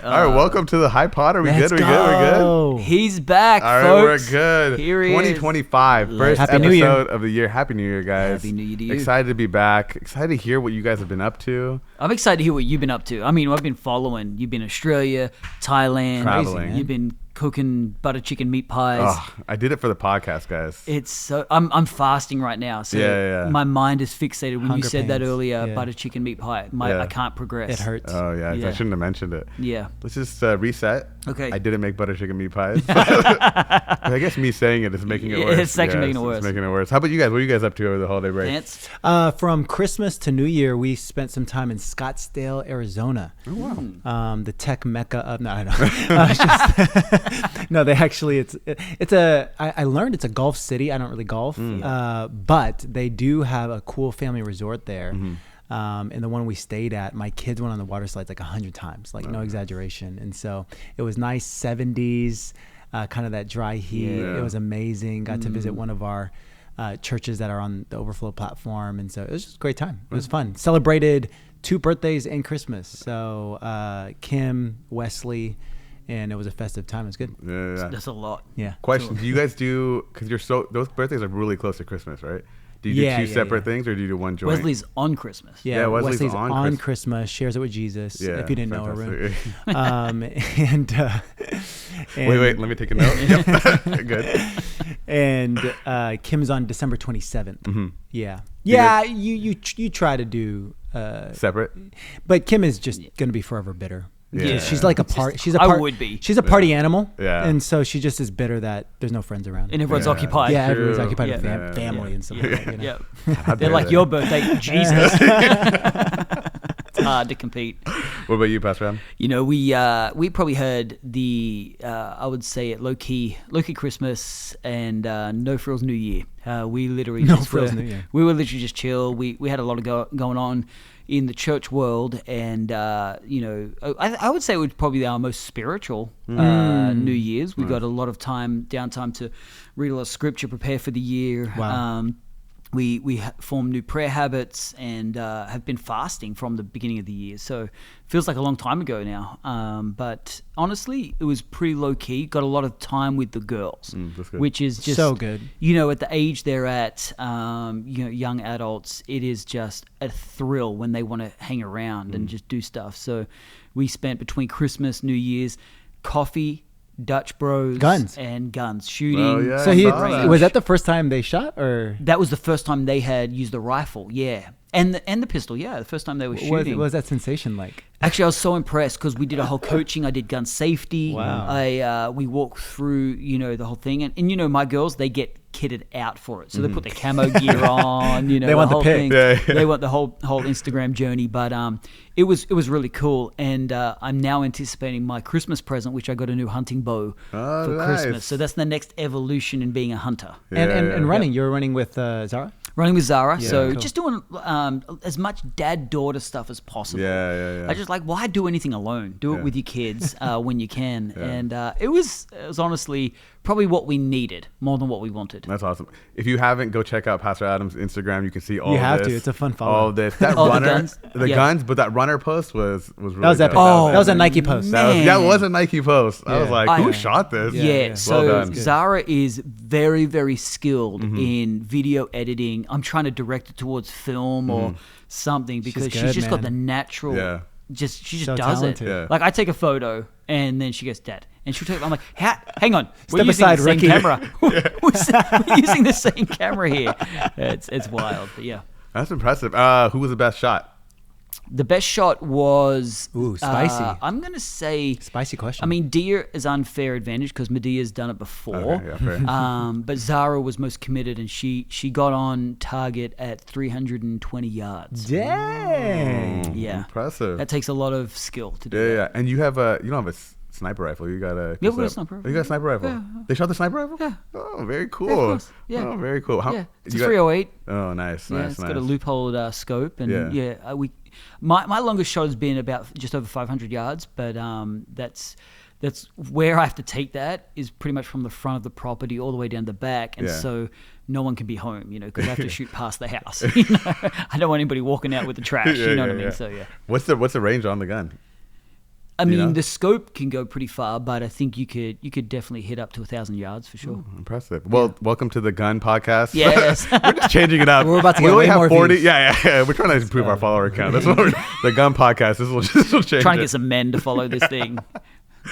All right, welcome to the High Pod. Are we good? We're good. He's back, All right, folks. we're good. Here he 2025, is. first Happy New Year. episode of the year. Happy New Year, guys. Happy New Year to you. Excited to be back. Excited to hear what you guys have been up to. I'm excited to hear what you've been up to. I mean, I've been following. You've been in Australia, Thailand. Traveling. You've been cooking butter chicken meat pies. Oh, I did it for the podcast, guys. It's so I'm fasting right now, so Yeah. my mind is fixated when Hunger you said that pains. earlier. Yeah. Butter chicken meat pie. Yeah. I can't progress. It hurts. Oh, yeah. Yeah. I shouldn't have mentioned it. Yeah. Let's just reset. Okay. I didn't make butter chicken meat pies. I guess me saying it is making it worse. It's actually making it worse. It's making it worse. How about you guys? What are you guys up to over the holiday break? Vance? From Christmas to New Year, we spent some time in Scottsdale, Arizona. Oh, wow. The tech mecca of no, they actually I learned it's a golf city. I don't really golf, but they do have a cool family resort there. And the one we stayed at, my kids went on the water slides like 100 times, like no exaggeration. And so it was nice 70s, kind of that dry heat. Yeah. It was amazing. Got to visit one of our churches that are on the Overflow platform. And so it was just a great time. It was fun. Celebrated 2 birthdays and Christmas. So Kim, Wesley, and it was a festive time. It was good. Yeah. That's a lot. Yeah. Question: do you guys do, because those birthdays are really close to Christmas, right? Do you do two separate things, or do you do one joint? Wesley's on Christmas. Yeah, Wesley's Wesley's on on Christmas, shares it with Jesus. Yeah, if you didn't know, Arun. fantastic. And Wait, let me take a note. Yep. Good. And Kim's on December 27th. Yeah. You Yeah, you try to do Separate? but Kim is just going to be forever bitter. Yeah. She's like a part. She's a I part. would be. She's a party animal. Yeah. And so she just is bitter that there's no friends around. And everyone's Yeah. occupied. Yeah, everyone's True. occupied with Yeah. family and stuff like that. You know? Yeah. How They're dare like they? your birthday. Jesus. It's hard to compete. What about you, Pastor Adam? You know, we probably heard the I would say it low key Christmas and no frills New Year. We literally No just frills were, New Year. We were literally just chill. We had a lot of going on in the church world, and you know, I would say it was probably our most spiritual New Year's. We got a lot of downtime to read a lot of scripture, prepare for the year. Wow. We formed new prayer habits and have been fasting from the beginning of the year. So it feels like a long time ago now. But honestly, it was pretty low key. Got a lot of time with the girls, That's good. which is just So good. You know, at the age they're at, you know, young adults, it is just a thrill when they want to hang around and just do stuff. So we spent between Christmas, New Year's, coffee, Dutch Bros, Guns. and guns shooting. Oh, yeah. So I he saw that. was that the first time they shot, or That was the first time they had used the rifle, yeah, and the pistol, yeah. The first time they were what shooting. was that sensation like? Actually, I was so impressed because we did a whole coaching. I did gun safety. Wow. We walked through, you know, the whole thing, and you know, my girls, they get kitted out for it, so they put their camo gear on. You know, They want the whole pic. thing. Yeah, yeah. They want the whole Instagram journey. But it was really cool, and I'm now anticipating my Christmas present, which I got a new hunting bow Oh, for nice. Christmas. So that's the next evolution in being a hunter. And running, you were running with Zara? Running with Zara, so cool. just doing as much dad-daughter stuff as possible. Yeah. I just like, why do anything alone? Do it Yeah. with your kids when you can. And it was honestly probably what we needed more than what we wanted. That's awesome. If you haven't, go check out Pastor Adam's Instagram. You can see all You of have this. to. It's a fun follow. All of this. That Oh, the runner, guns? Yeah. guns, but that runner post was really That was epic. dope. That was a Nike post. That was a Nike post. I was Yeah. like, who I- shot this? Yeah, so Well done. Zara is very, very skilled in video editing. I'm trying to direct it towards film or something because she's good, just got man. the natural. Yeah. She just So does talented. it. Yeah. Like I take a photo and then she goes, Dad, and she'll take. I'm like, hang on, we're Step using aside, the same Ricky. camera. We're using the same camera here. It's wild, but yeah. That's impressive. Who was the best shot? The best shot was Ooh, spicy. I'm gonna say Spicy question. I mean, deer is unfair advantage because Medea's done it before. Okay, yeah, fair. But Zara was most committed, and she got on target at 320 yards. Dang. Yeah, Impressive. that takes a lot of skill to do. Yeah. And you don't have a sniper rifle. You got a. Yeah, we got a sniper rifle. You got a sniper rifle. Yeah. They shot the sniper rifle. Yeah. Oh, very cool. Yeah, of course. Yeah. Oh, very cool. How, Yeah, it's a you got- 308. Oh, nice. Yeah, Nice. it's nice. got a loophole scope, and Yeah. my longest shot has been about just over 500 yards, but that's where I have to take that is pretty much from the front of the property all the way down the back, and Yeah. so no one can be home, you know, because I have to shoot past the house. You know? I don't want anybody walking out with the trash. Yeah, you know yeah, what I mean? yeah. So yeah. What's the range on the gun? I mean, the scope can go pretty far, but I think you could definitely hit up to 1,000 yards for sure. Impressive. Well, welcome to the Gun Podcast. Yes. We're just changing it up. We're about to we get only way have more 40. views. Yeah. We're trying to improve our follower count. That's what the Gun Podcast. This will change. Trying to get some men to follow this thing.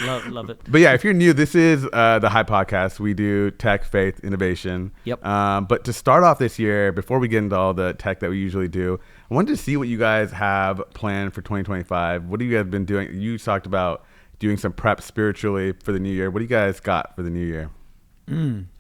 Love it. But yeah, if you're new, this is the High Podcast. We do tech, faith, innovation. Yep. But to start off this year, before we get into all the tech that we usually do, I wanted to see what you guys have planned for 2025. What have you guys been doing? You talked about doing some prep spiritually for the new year. What do you guys got for the new year?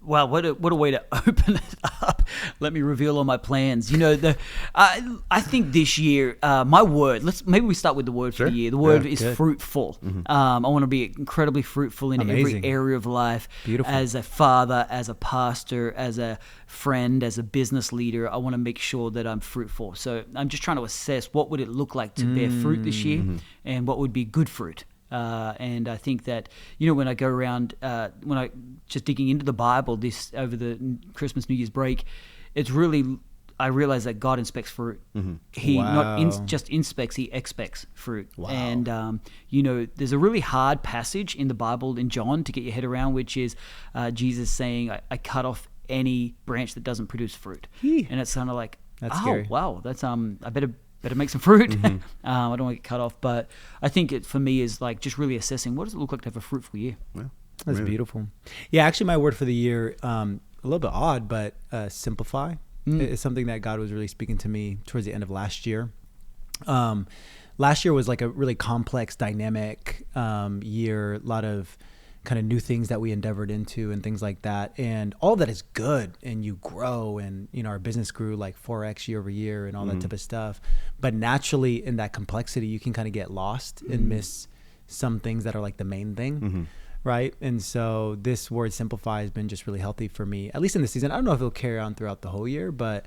Wow, what a way to open it up. Let me reveal all my plans. You know, I think this year, my word, maybe we start with the word for the year. The word is fruitful. I want to be incredibly fruitful in every area of life. Beautiful. As a father, as a pastor, as a friend, as a business leader, I want to make sure that I'm fruitful. So I'm just trying to assess what would it look like to bear fruit this year and what would be good fruit. And I think that, you know, when I go around, when I just digging into the Bible over the Christmas, New Year's break, it's really, I realize that God inspects fruit. He not just inspects, he expects fruit. Wow. And, you know, there's a really hard passage in the Bible in John to get your head around, which is Jesus saying, I cut off any branch that doesn't produce fruit. And it's kind of like, that's scary. Wow, that's, I better make some fruit. I don't want to get cut off. But I think it, for me, is like just really assessing what does it look like to have a fruitful year. Yeah. That's beautiful. Yeah, actually my word for the year, a little bit odd, but simplify is something that God was really speaking to me towards the end of last year. Last year was like a really complex, dynamic year, a lot of kind of new things that we endeavored into and things like that. And all that is good, and you grow, and, you know, our business grew like 4x year over year and all that type of stuff. But naturally in that complexity, you can kind of get lost and miss some things that are like the main thing. Right. And so this word simplify has been just really healthy for me, at least in the season. I don't know if it'll carry on throughout the whole year, but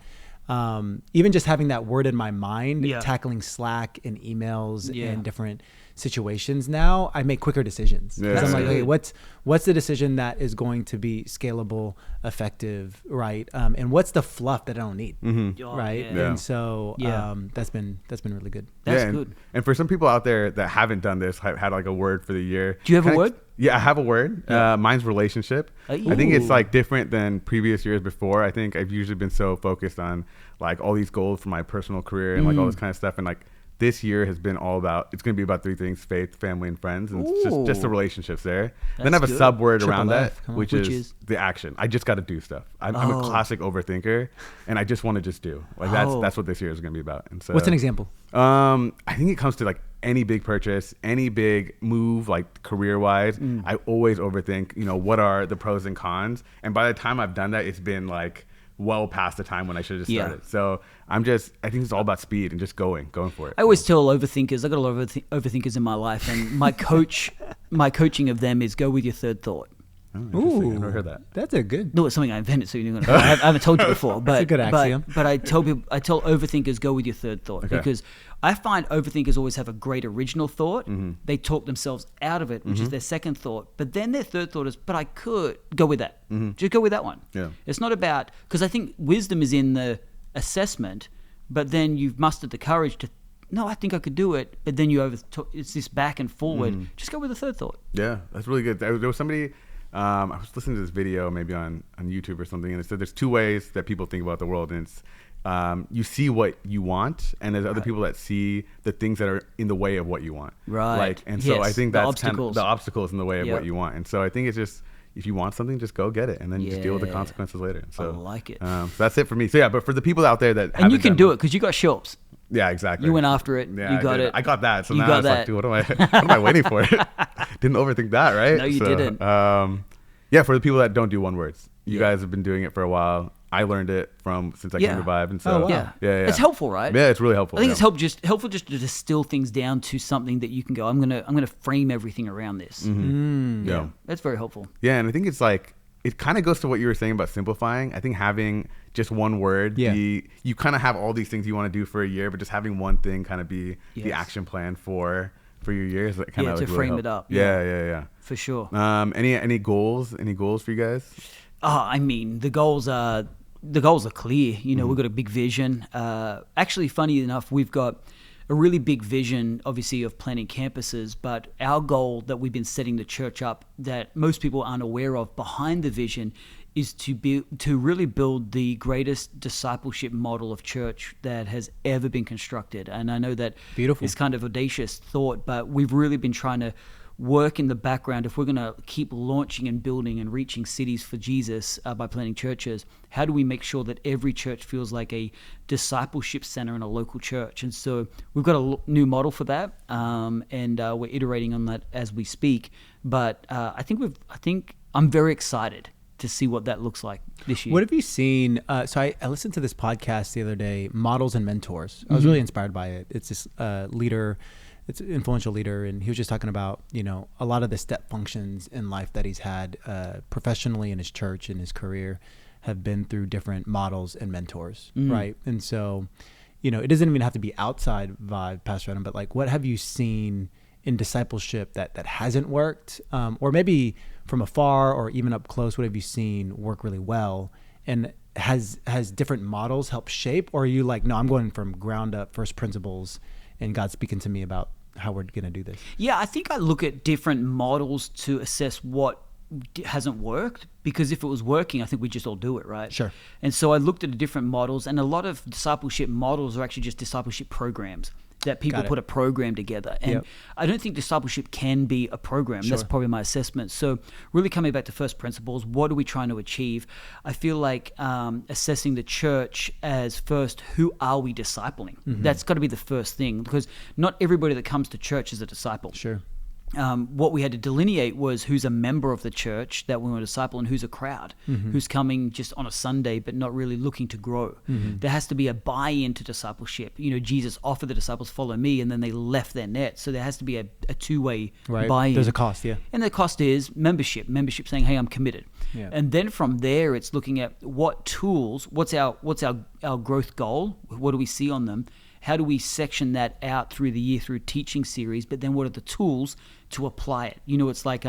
even just having that word in my mind, tackling Slack and emails and different situations now, I make quicker decisions. Because I'm like, okay, what's the decision that is going to be scalable, effective, right? And what's the fluff that I don't need, right? And so that's been really good. That's good. And for some people out there that haven't done this, had like a word for the year. Do you have a word? Yeah, I have a word. Mine's relationship. I think it's like different than previous years before. I think I've usually been so focused on like all these goals for my personal career and like all this kind of stuff, and like this year has been all about, it's going to be about three things: faith, family, and friends. And it's just the relationships there. Then I have a sub word around that, which is the action. I just got to do stuff. I'm a classic overthinker, and I just want to just do. Like that's what this year is going to be about. And so, what's an example? I think it comes to like any big purchase, any big move, like career wise, I always overthink, you know, what are the pros and cons? And by the time I've done that, it's been like well past the time when I should have just started. So I think it's all about speed and just going for it. I always tell overthinkers, I got a lot of overthinkers in my life, and my coaching of them is go with your third thought. Oh, interesting. I've never heard that. That's a good. No, it's something I invented, so you're gonna. I haven't told you before, but That's a good axiom. But I tell overthinkers go with your third thought, because I find overthinkers always have a great original thought. They talk themselves out of it, which is their second thought. But then their third thought is, but I could go with that. Just go with that one. Yeah. It's not about, because I think wisdom is in the assessment, but then you've mustered the courage to, no, I think I could do it. But then it's this back and forward. Just go with the third thought. Yeah, that's really good. There was somebody. I was listening to this video maybe on YouTube or something, and it said there's two ways that people think about the world, and it's you see what you want, and there's other people that see the things that are in the way of what you want. Right. Like, and so I think that's kind of the obstacles in the way of what you want. And so I think it's just, if you want something, just go get it, and then you just deal with the consequences later. So I like it. So that's it for me. So yeah, but for the people out there that and you can do it because you got shops. Yeah, exactly. You went after it. Yeah, you got it. I got that. So you now got it's that. like, dude, what am I waiting for? Didn't overthink that, right? No, you didn't. Yeah, for the people that don't do one words, you guys have been doing it for a while. I learned it since I came to Vibe, and so yeah, it's helpful, right? Yeah, it's really helpful. I think it's helpful just to distill things down to something that you can go, I'm gonna frame everything around this. Yeah, that's very helpful. Yeah, and I think it's like, it kind of goes to what you were saying about simplifying. I think having just one word, you kind of have all these things you want to do for a year, but just having one thing kind of be the action plan for your year is kind of to really frame help. it up. Yeah, for sure. Any goals for you guys? I mean, the goals are clear. You know, we've got a big vision. Actually, funny enough, we've got a really big vision, obviously, of planning campuses, but our goal that we've been setting the church up that most people aren't aware of behind the vision is to really build the greatest discipleship model of church that has ever been constructed. And I know that Beautiful. is kind of audacious thought, but we've really been trying to work in the background. If we're going to keep launching and building and reaching cities for Jesus by planting churches, how do we make sure that every church feels like a discipleship center in a local church? And so we've got a new model for that, and we're iterating on that as we speak. But I think I'm very excited to see what that looks like this year. What have you seen? So I listened to this podcast the other day, Models and Mentors. I was really inspired by it. It's this leader. It's an influential leader, and he was just talking about, a lot of the step functions in life that he's had professionally in his church, in his career, have been through different models and mentors, right? And so, it doesn't even have to be outside Vive, Pastor Adam, but like, what have you seen in discipleship that hasn't worked? Or maybe from afar or even up close, what have you seen work really well? And has different models helped shape? Or are you like, no, I'm going from ground up, first principles, and God's speaking to me about how we're going to do this? Yeah, I think I look at different models to assess what hasn't worked, because if it was working, I think we just all do it, right? Sure. And so I looked at the different models, and a lot of discipleship models are actually just discipleship programs that people put a program together. And I don't think discipleship can be a program. That's probably my assessment. So really coming back to first principles, what are we trying to achieve? I feel like assessing the church as first, who are we discipling? That's got to be the first thing, because not everybody that comes to church is a disciple. Sure. What we had to delineate was who's a member of the church that we want to disciple and who's a crowd, who's coming just on a Sunday but not really looking to grow. There has to be a buy-in to discipleship. Jesus offered the disciples, follow me, and then they left their net. So there has to be a two-way buy-in. There's a cost, yeah. And the cost is membership saying, hey, I'm committed. Yeah. And then from there, it's looking at what tools, what's our growth goal, what do we see on them, how do we section that out through the year through teaching series, but then what are the tools to apply it? It's like,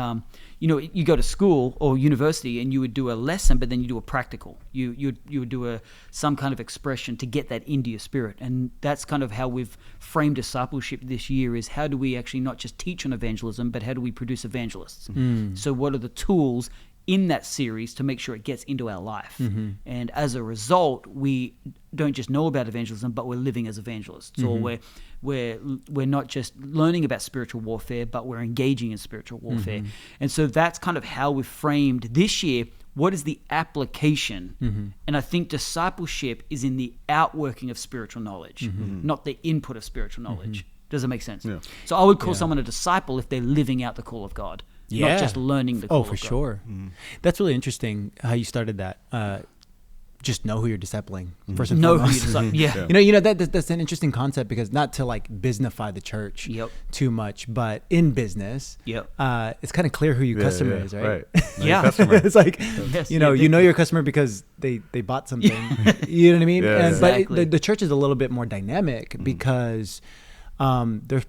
you go to school or university and you would do a lesson, but then you do a practical. You would do some kind of expression to get that into your spirit. And that's kind of how we've framed discipleship this year, is how do we actually not just teach on evangelism, but how do we produce evangelists? So what are the tools in that series to make sure it gets into our life? And as a result, we don't just know about evangelism, but we're living as evangelists. Or we're not just learning about spiritual warfare, but we're engaging in spiritual warfare. And so that's kind of how we've framed this year. What is the application? And I think discipleship is in the outworking of spiritual knowledge, not the input of spiritual knowledge. Does it make sense? Yeah. So I would call someone a disciple if they're living out the call of God. Not just learning the call of God. Oh, for sure. That's really interesting how you started that. Just know who you're discipling. First and know foremost. who you're discipling. Yeah. That's an interesting concept, because not to like businessify the church too much, but in business, it's kind of clear who your customer is, right? It's like, you know your customer because they bought something. You know what I mean? Yeah, But the church is a little bit more dynamic because there's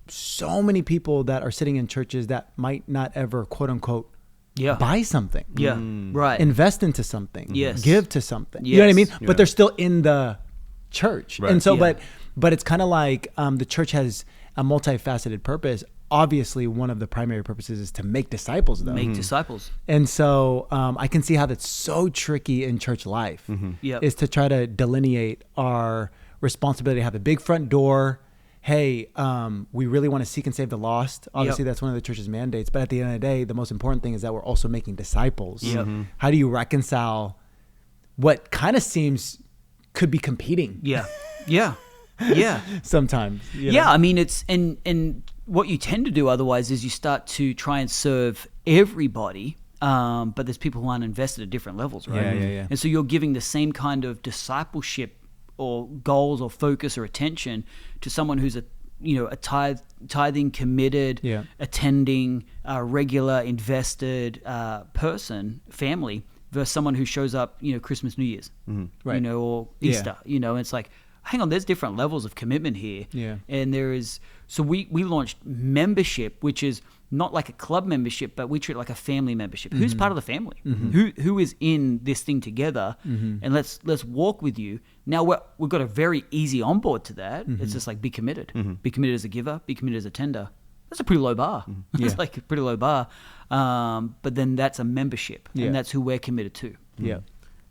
so many people that are sitting in churches that might not ever, quote unquote, buy something. Right. Invest into something. Yes. Give to something. You know what I mean? Yeah. But they're still in the church. Right. And so, but it's kind of like the church has a multifaceted purpose. Obviously, one of the primary purposes is to make disciples, though. Make disciples. And so I can see how that's so tricky in church life, is to try to delineate our responsibility to have a big front door. Hey, we really want to seek and save the lost. Obviously, that's one of the church's mandates. But at the end of the day, the most important thing is that we're also making disciples. How do you reconcile what kind of seems could be competing? Sometimes. You know? I mean, it's and what you tend to do otherwise is you start to try and serve everybody. But there's people who aren't invested at different levels, right? Yeah. And so you're giving the same kind of discipleship or goals or focus or attention to someone who's a tithing, committed, attending, regular, invested family, versus someone who shows up, Christmas, New Year's, right? Or Easter, it's like, hang on, there's different levels of commitment here. Yeah. And there is, so we launched membership, which is not like a club membership, but we treat it like a family membership. Who's part of the family? Who is in this thing together? And let's walk with you. Now we've got a very easy onboard to that. It's just like be committed. Be committed as a giver. Be committed as a tender. That's a pretty low bar. It's like a pretty low bar. But then that's a membership, and that's who we're committed to. Yeah.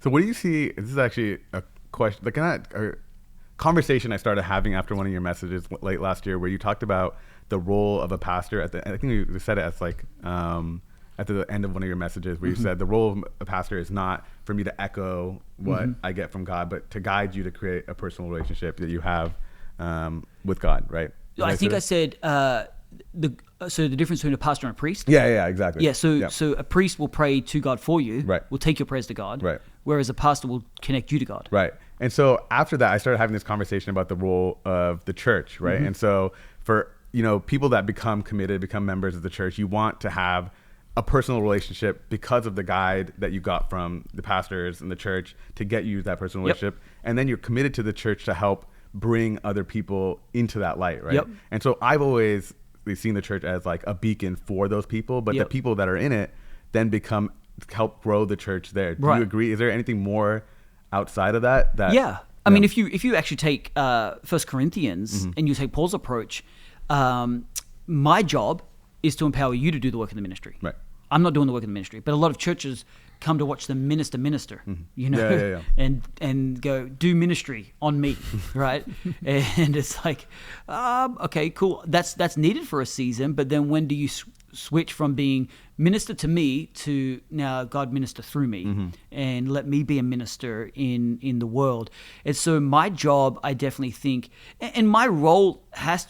So what do you see? This is actually a question, like a conversation I started having after one of your messages late last year, where you talked about the role of a pastor I think you said it as like at the end of one of your messages, where you said the role of a pastor is not for me to echo what I get from God, but to guide you to create a personal relationship that you have with God, right? I think I said so the difference between a pastor and a priest. Yeah, exactly. Yeah, so a priest will pray to God for you. Right. Will take your prayers to God. Right. Whereas a pastor will connect you to God. Right. And so after that, I started having this conversation about the role of the church, right? And so for people that become committed, become members of the church, you want to have a personal relationship because of the guide that you got from the pastors and the church to get you that personal relationship. And then you're committed to the church to help bring other people into that light, right? And so I've always seen the church as like a beacon for those people, but the people that are in it then help grow the church there. Do you agree? Is there anything more outside of that? I mean, if you actually take 1 Corinthians and you take Paul's approach, my job is to empower you to do the work of the ministry. Right. I'm not doing the work of the ministry, but a lot of churches come to watch the minister, and go do ministry on me, right? And it's like, okay, cool. That's needed for a season, but then when do you switch from being minister to me to now God minister through me and let me be a minister in the world? And so my job, I definitely think, and my role has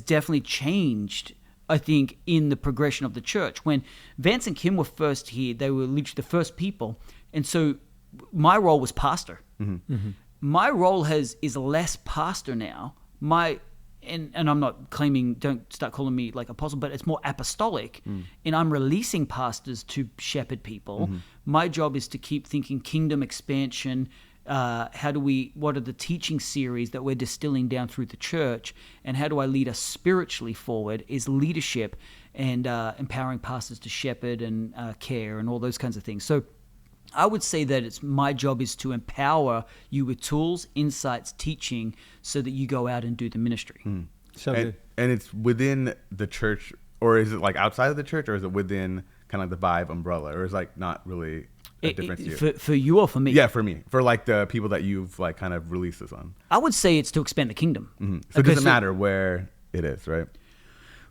definitely changed, I think, in the progression of the church. When Vance and Kim were first here, they were literally the first people. And so my role was pastor. My role is less pastor now. And I'm not claiming, don't start calling me like apostle, but it's more apostolic. And I'm releasing pastors to shepherd people. My job is to keep thinking kingdom expansion. What are the teaching series that we're distilling down through the church, and how do I lead us spiritually forward is leadership and empowering pastors to shepherd and care and all those kinds of things. So I would say that my job is to empower you with tools, insights, teaching, so that you go out and do the ministry. And it's within the church, or is it like outside of the church, or is it within kind of like the Vibe umbrella, or is like not really a difference to you? For you or for me? Yeah, for me. For like the people that you've like kind of released this on. I would say it's to expand the kingdom. So it doesn't matter where it is, right?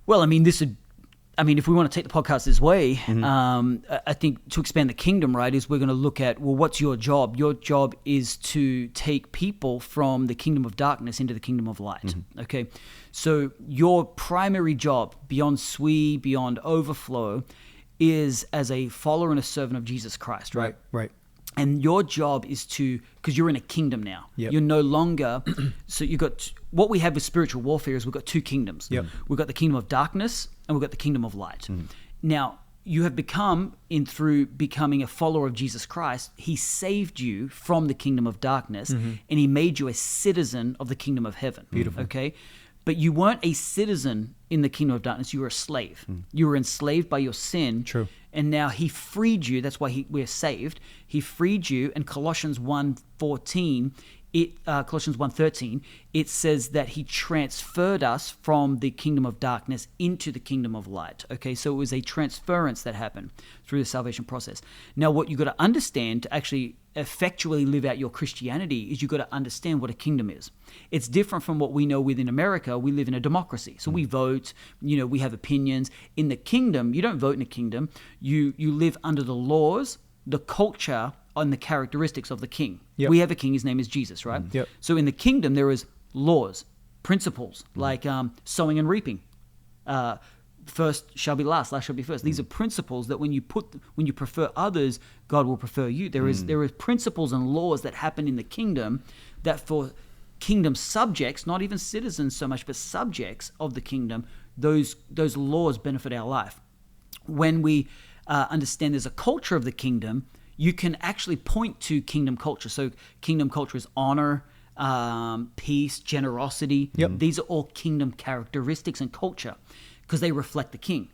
Well, if we want to take the podcast this way, I think to expand the kingdom, right, is we're going to look at, well, what's your job? Your job is to take people from the kingdom of darkness into the kingdom of light. Okay, so your primary job, beyond SWE, beyond Overflow, is as a follower and a servant of Jesus Christ, right? Right. And your job is because you're in a kingdom now. You're no longer, so you've got, what we have with spiritual warfare is we've got two kingdoms. We've got the kingdom of darkness and we've got the kingdom of light. Now, you have become, through becoming a follower of Jesus Christ, he saved you from the kingdom of darkness and he made you a citizen of the kingdom of heaven. Beautiful. Okay? But you weren't a citizen in the kingdom of darkness. You were a slave. You were enslaved by your sin. True. And now he freed you. That's why we're saved. He freed you. And Colossians 1:13, Colossians 1:13, it says that he transferred us from the kingdom of darkness into the kingdom of light. Okay, so it was a transference that happened through the salvation process. Now, what you've got to understand to actually effectually live out your Christianity is you've got to understand what a kingdom is. It's different from what we know within America. We live in a democracy. So we vote, we have opinions. In the kingdom, you don't vote in a kingdom. You live under the laws, the culture, and the characteristics of the king. We have a king, his name is Jesus, right? So in the kingdom, there is laws, principles, like sowing and reaping. First shall be last shall be first. These are principles that when you prefer others, God will prefer you. There is principles and laws that happen in the kingdom that for kingdom subjects, not even citizens so much, but subjects of the kingdom, those laws benefit our life. When we understand there's a culture of the kingdom, you can actually point to kingdom culture. So kingdom culture is honor, peace, generosity. These are all kingdom characteristics and culture because they reflect the king.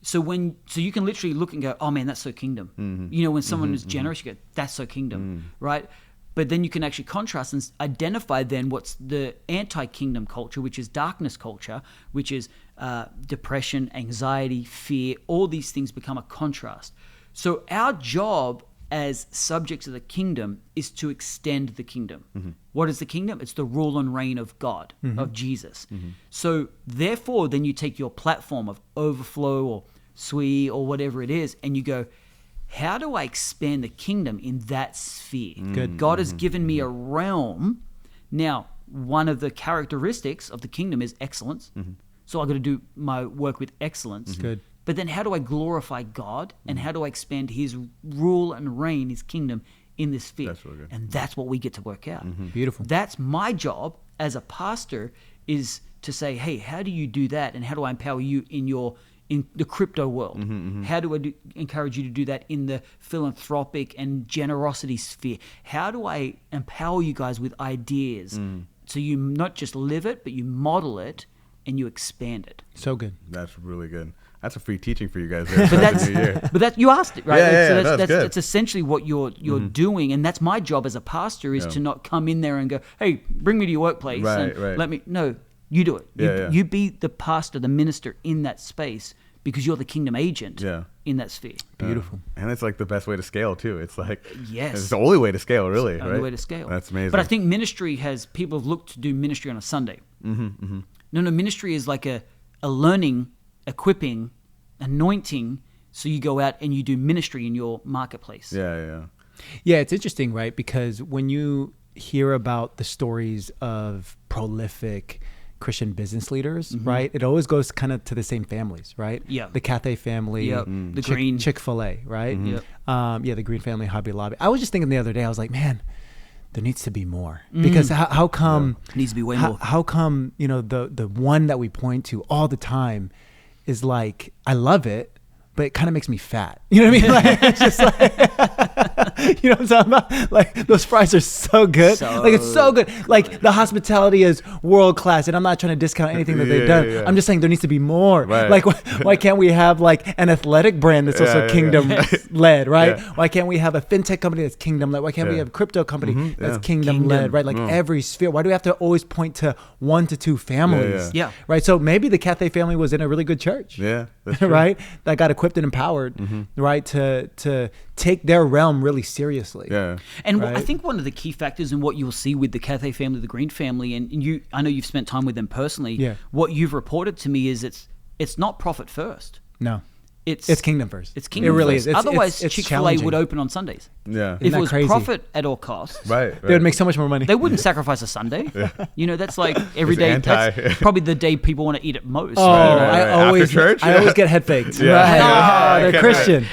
So you can literally look and go, oh man, that's so kingdom. When someone is generous, you go, that's so kingdom, right? But then you can actually contrast and identify then what's the anti-kingdom culture, which is darkness culture, which is depression, anxiety, fear. All these things become a contrast. So our job as subjects of the kingdom is to extend the kingdom. What is the kingdom? It's the rule and reign of God, of Jesus. So therefore, then you take your platform of Overflow or Sui or whatever it is, and you go, how do I expand the kingdom in that sphere? Good. God has given me a realm. Now, one of the characteristics of the kingdom is excellence. So I've got to do my work with excellence. Good. But then how do I glorify God, and how do I expand his rule and reign, his kingdom in this sphere? That's really good. And that's what we get to work out. Beautiful. That's my job as a pastor, is to say, hey, how do you do that? And how do I empower you in the crypto world? How do I encourage you to do that in the philanthropic and generosity sphere? How do I empower you guys with ideas so you not just live it, but you model it and you expand it? So good. That's really good. That's a free teaching for you guys there. But that you asked it, right? Yeah, that's essentially what you're doing, and that's my job as a pastor, is to not come in there and go, hey, bring me to your workplace and let me. No, you do it. You be the pastor, the minister in that space, because you're the kingdom agent in that sphere. Beautiful. And it's like the best way to scale too. It's like, yes, it's the only way to scale, really. It's the only way to scale. That's amazing. But I think people have looked to do ministry on a Sunday. No, ministry is like a learning, equipping, anointing. So you go out and you do ministry in your marketplace. Yeah, it's interesting, right? Because when you hear about the stories of prolific Christian business leaders, right? It always goes kind of to the same families, right? Yeah. The Cathay family, the Green. Chick-fil-A, right? The Green family, Hobby Lobby. I was just thinking the other day, I was like, man, there needs to be more. Because how come... It needs to be way more. How come, the one that we point to all the time is like, I love it, but it kind of makes me fat. You know what I mean? Like, it's just like, you know what I'm talking about? Like, those fries are so good. It's so good. Like, the hospitality is world class, and I'm not trying to discount anything that they've done. I'm just saying there needs to be more. Right. Like, why can't we have like an athletic brand that's also kingdom led, right? Why can't we have a fintech company that's kingdom led? Why can't we have a crypto company that's kingdom led, right? Like every sphere. Why do we have to always point to 1 to 2 families? Right. So maybe the Cathay family was in a really good church. Yeah. That's true. Right. That got equipped and empowered, right, to take their realm really seriously. Yeah. And I think one of the key factors in what you'll see with the Cathay family, the Green family, and I know you've spent time with them personally. Yeah. What you've reported to me is it's not profit first. No. It's kingdom first. It's kingdom it really first. Is. Otherwise, it's Chick-fil-A would open on Sundays. Yeah. If it was crazy? profit at all costs, Right. They would make so much more money. They wouldn't sacrifice a Sunday. That's like every day. That's probably the day people want to eat at most. Oh, Right. I always get head faked. Right. They're Christian.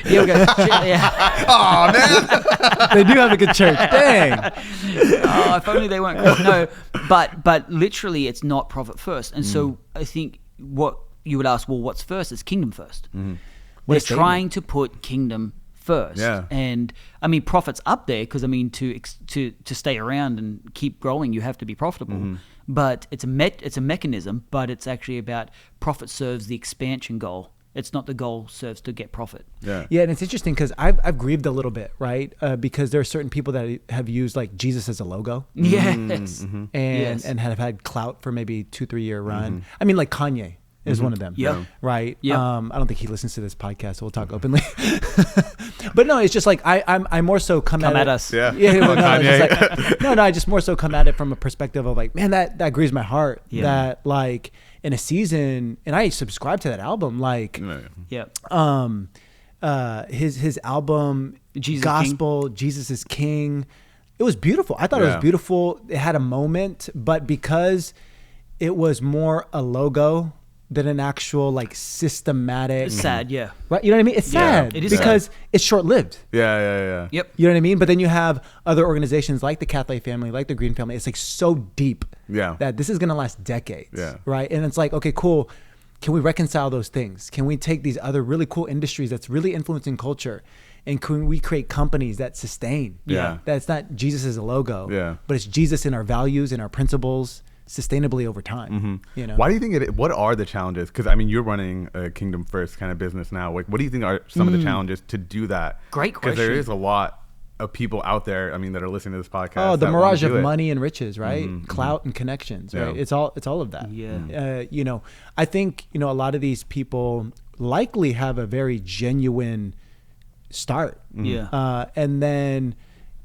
Oh man. They do have a good church. Dang. If only they weren't. No, but literally, it's not profit first. And so I think what you would ask, well, what's first? It's kingdom first. They're trying to put kingdom first. Yeah. And I mean, profit's up there because to stay around and keep growing, you have to be profitable. But it's a mechanism, but it's actually about profit serves the expansion goal. It's not the goal serves to get profit. Yeah, and it's interesting because I've grieved a little bit, right? Because there are certain people that have used like Jesus as a logo. Yes. And have had clout for maybe 2-3 year run. I mean, like Kanye is one of them. Yeah. Right. Yeah. I don't think he listens to this podcast, so we'll talk openly. But no, it's just like I more so come at us. Yeah. I just more so come at it from a perspective of like, man, that grieves my heart. Yeah. That like in a season, and I subscribe to that album, like his album Jesus Gospel, King. Jesus is King. It was beautiful. I thought it was beautiful. It had a moment, but because it was more a logo than an actual like systematic. It's sad, yeah. Right, you know what I mean? It's sad it is because it's short-lived. Yeah. Yep. You know what I mean? But then you have other organizations like the Cathay family, like the Green family. It's like so deep that this is going to last decades. Yeah. Right. And it's like, okay, cool. Can we reconcile those things? Can we take these other really cool industries that's really influencing culture, and can we create companies that sustain? Yeah. That's not Jesus as a logo. Yeah. But it's Jesus in our values and our principles, sustainably over time. You know, why do you think what are the challenges? Because I mean, you're running a kingdom first kind of business now. Like, what do you think are some of the challenges to do that? Great question. Because there is a lot of people out there, I mean, that are listening to this podcast. Oh, the mirage of money and riches, right? Clout and connections, right? Yeah. It's all of that. Yeah. You know, I think, you know, a lot of these people likely have a very genuine start. Yeah. And then,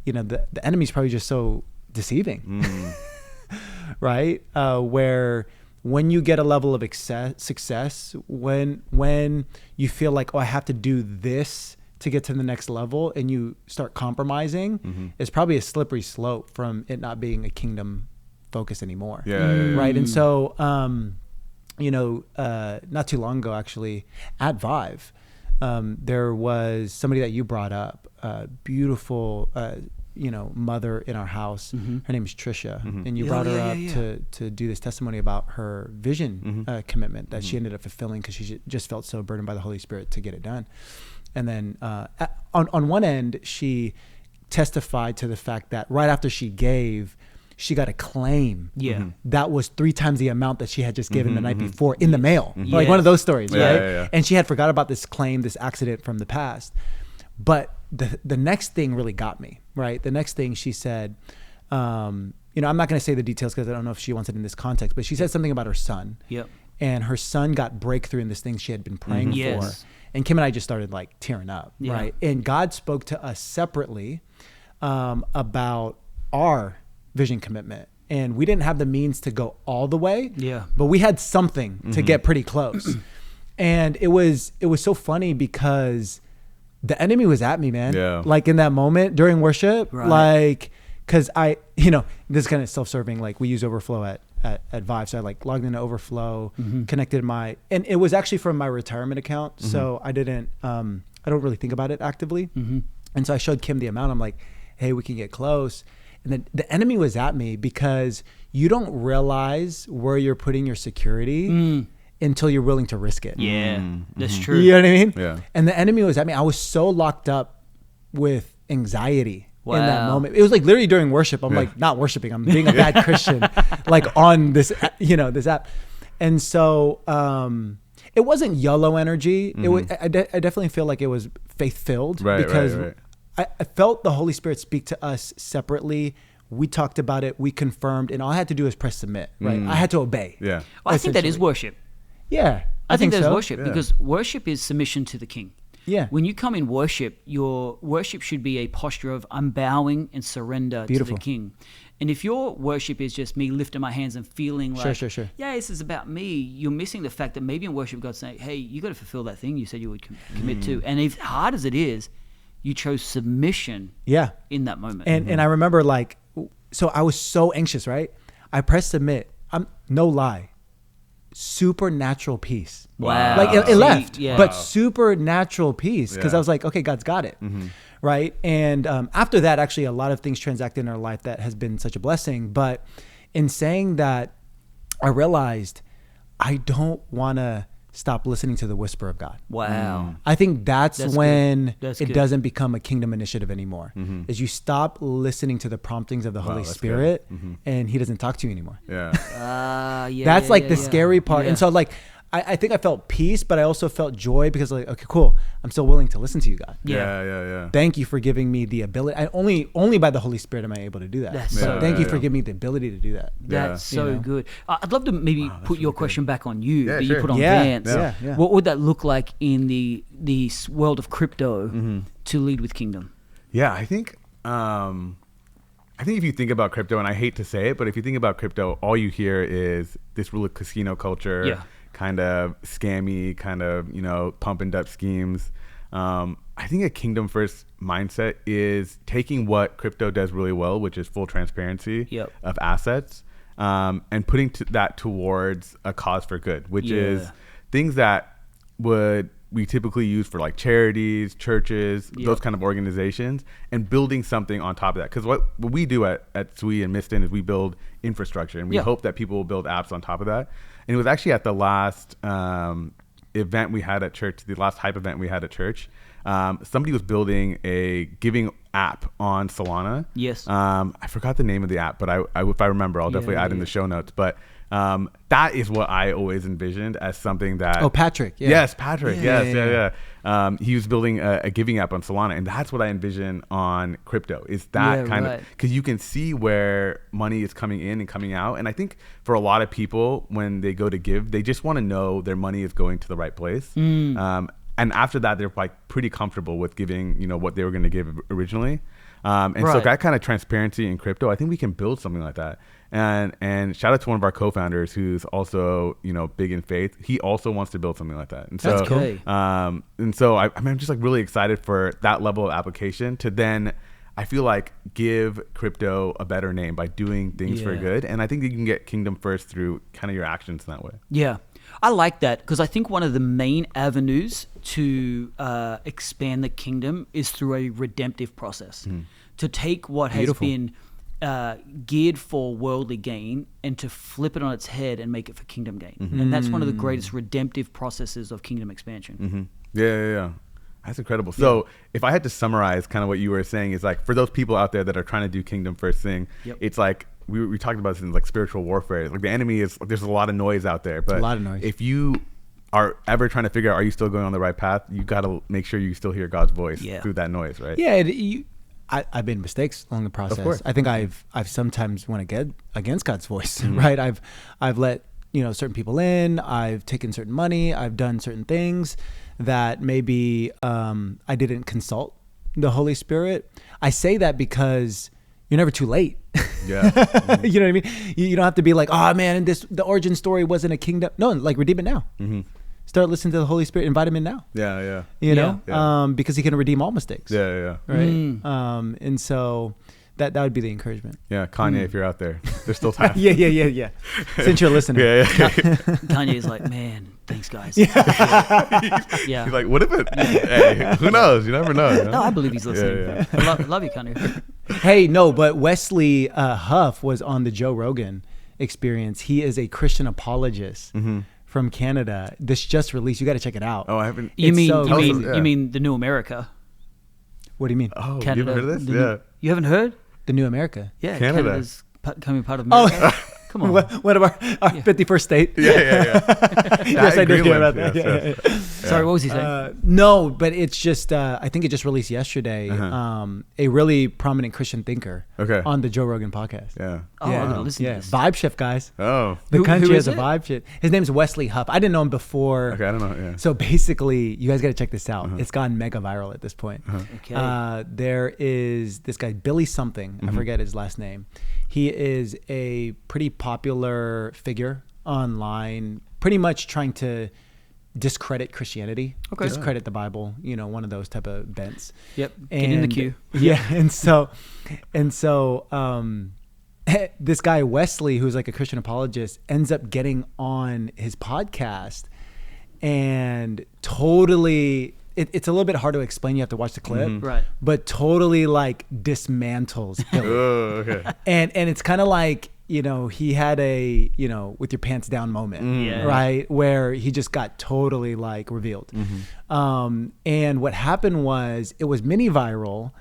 you know, the enemy's probably just so deceiving, right? Where when you get a level of success, when you feel like, oh, I have to do this to get to the next level, and you start compromising, it's probably a slippery slope from it not being a kingdom focus anymore. Right. And so, you know, not too long ago, actually, at Vive, there was somebody that you brought up, beautiful, you know, mother in our house. Her name is Trisha, and you brought her up to do this testimony about her vision commitment that she ended up fulfilling because she just felt so burdened by the Holy Spirit to get it done. And then on one end, she testified to the fact that right after she gave, she got a claim that was 3 times the amount that she had just given the night before in the mail. Like one of those stories, right? And she had forgot about this claim, this accident from the past. But the next thing really got me, right? The next thing she said, you know, I'm not going to say the details because I don't know if she wants it in this context, but she said something about her son. And her son got breakthrough in this thing she had been praying for. And Kim and I just started like tearing up, right? And God spoke to us separately about our vision commitment. And we didn't have the means to go all the way, but we had something to get pretty close. And it was so funny because the enemy was at me, man. Like in that moment during worship, like, cause I, you know, this is kind of self-serving. Like we use Overflow at Vive. So I like logged into Overflow, connected and it was actually from my retirement account. So I didn't, I don't really think about it actively. And so I showed Kim the amount. I'm like, hey, we can get close. And then the enemy was at me because you don't realize where you're putting your security until you're willing to risk it. That's true. You know what I mean? Yeah. And the enemy was at me. I was so locked up with anxiety in that moment. It was like literally during worship. I'm like not worshiping. I'm being a bad Christian, like on this, you know, this app. And so it wasn't YOLO energy. It was. I definitely feel like it was faith filled because I felt the Holy Spirit speak to us separately. We talked about it. We confirmed, and all I had to do was press submit. Right. I had to obey. Well, I think that is worship. I think that is worship because worship is submission to the King. When you come in worship, your worship should be a posture of I'm bowing and surrender to the King. And if your worship is just me lifting my hands and feeling like, yeah, this is about me, you're missing the fact that maybe in worship God's saying, hey, you got to fulfill that thing you said you would commit to. And as hard as it is, you chose submission in that moment. And I remember like, so I was so anxious, right? I pressed submit. I'm no lie. Supernatural peace. Like it left, but supernatural peace because I was like, okay, God's got it, right? And after that, actually, a lot of things transacted in our life that has been such a blessing. But in saying that, I realized I don't want to stop listening to the whisper of God. I think that's when it doesn't become a kingdom initiative anymore. Is you stop listening to the promptings of the Holy Spirit and he doesn't talk to you anymore. That's like the scary part. And so like, I think I felt peace, but I also felt joy because like, okay, cool. I'm still willing to listen to you, God. Thank you for giving me the ability. Only by the Holy Spirit am I able to do that. Thank you for giving me the ability to do that. That's so good. I'd love to maybe put your question back on you that you put on Vance. What would that look like in the world of crypto to lead with kingdom? I think if you think about crypto, and I hate to say it, but if you think about crypto, all you hear is this rule of casino culture. Kind of scammy, kind of, you know, pump and dump schemes. I think a kingdom first mindset is taking what crypto does really well, which is full transparency of assets, and putting that towards a cause for good, which is things that we typically use for like charities, churches, those kind of organizations, and building something on top of that. Because what we do at SWE and Miston is we build infrastructure, and we hope that people will build apps on top of that. And it was actually at the last event we had at church, the last hype event we had at church, somebody was building a giving app on Solana. Yes. I forgot the name of the app, but I if I remember, I'll definitely add in the show notes. But that is what I always envisioned as something that. Oh, Patrick. Yeah. Yes, Patrick. Yeah. He was building a giving app on Solana, and that's what I envision on crypto. Is that kind of, because you can see where money is coming in and coming out, and I think for a lot of people when they go to give, they just want to know their money is going to the right place. And after that, they're like pretty comfortable with giving, what they were going to give originally. So that kind of transparency in crypto, I think we can build something like that. And shout out to one of our co-founders who's also, big in faith. He also wants to build something like that. And so, that's cool. And so I'm just like really excited for that level of application to then, I feel like, give crypto a better name by doing things for good. And I think you can get kingdom first through kind of your actions in that way. Yeah. I like that, because I think one of the main avenues to expand the kingdom is through a redemptive process. To take what has been geared for worldly gain and to flip it on its head and make it for kingdom gain. And that's one of the greatest redemptive processes of kingdom expansion. Yeah. That's incredible. So if I had to summarize kind of what you were saying, is like, for those people out there that are trying to do kingdom first thing, it's like, we talked about this in like spiritual warfare. Like the enemy is, there's a lot of noise out there, but a lot of noise. If you are ever trying to figure out, are you still going on the right path? You got to make sure you still hear God's voice through that noise, right? Yeah. I've made mistakes along the process. Of course. I think I've sometimes went against God's voice, right? I've let, certain people in, I've taken certain money, I've done certain things that maybe I didn't consult the Holy Spirit. I say that because you're never too late. Yeah. You know what I mean? You don't have to be like, oh man, the origin story wasn't a kingdom. No, like, redeem it now. Start listening to the Holy Spirit, invite him in now. Yeah. Because he can redeem all mistakes. Yeah. Right. And so that would be the encouragement. Yeah. Kanye, if you're out there, there's still time. Yeah. Since you're listening. Yeah. Kanye's like, man, thanks guys. He's like, what if it? Hey, who knows? You never know. No, I believe he's listening. Yeah. I love you, Kanye. Hey, no, but Wesley Huff was on the Joe Rogan Experience. He is a Christian apologist from Canada. This just released. You got to check it out. Oh, I haven't. You mean the New America? What do you mean? Oh, Canada, you haven't heard of this? You haven't heard? The New America. Yeah, Canada. Canada's becoming part of America. Come on. One of our 51st state. Yeah. Yes, I did hear about that. Yeah. Sorry, what was he saying? No, but it's just, I think it just released yesterday. A really prominent Christian thinker on the Joe Rogan podcast. Yeah. Oh, I'm going to listen to this. Vibe shift, guys. Oh. The country has is a it? vibe shift. His name's Wesley Huff. I didn't know him before. Okay, I don't know. Yeah. So basically, you guys got to check this out. It's gone mega viral at this point. Okay. There is this guy, Billy something. I forget his last name. He is a pretty popular figure online, pretty much trying to discredit Christianity, discredit the Bible, one of those type of bents. Yep. Get in the queue. Yeah. And so this guy, Wesley, who's like a Christian apologist, ends up getting on his podcast and totally, it's a little bit hard to explain. You have to watch the clip, Right? But totally like dismantles Billy. Oh, okay. And it's kind of like, he had a, with your pants down moment, right? Where he just got totally like revealed. And what happened was it was mini viral.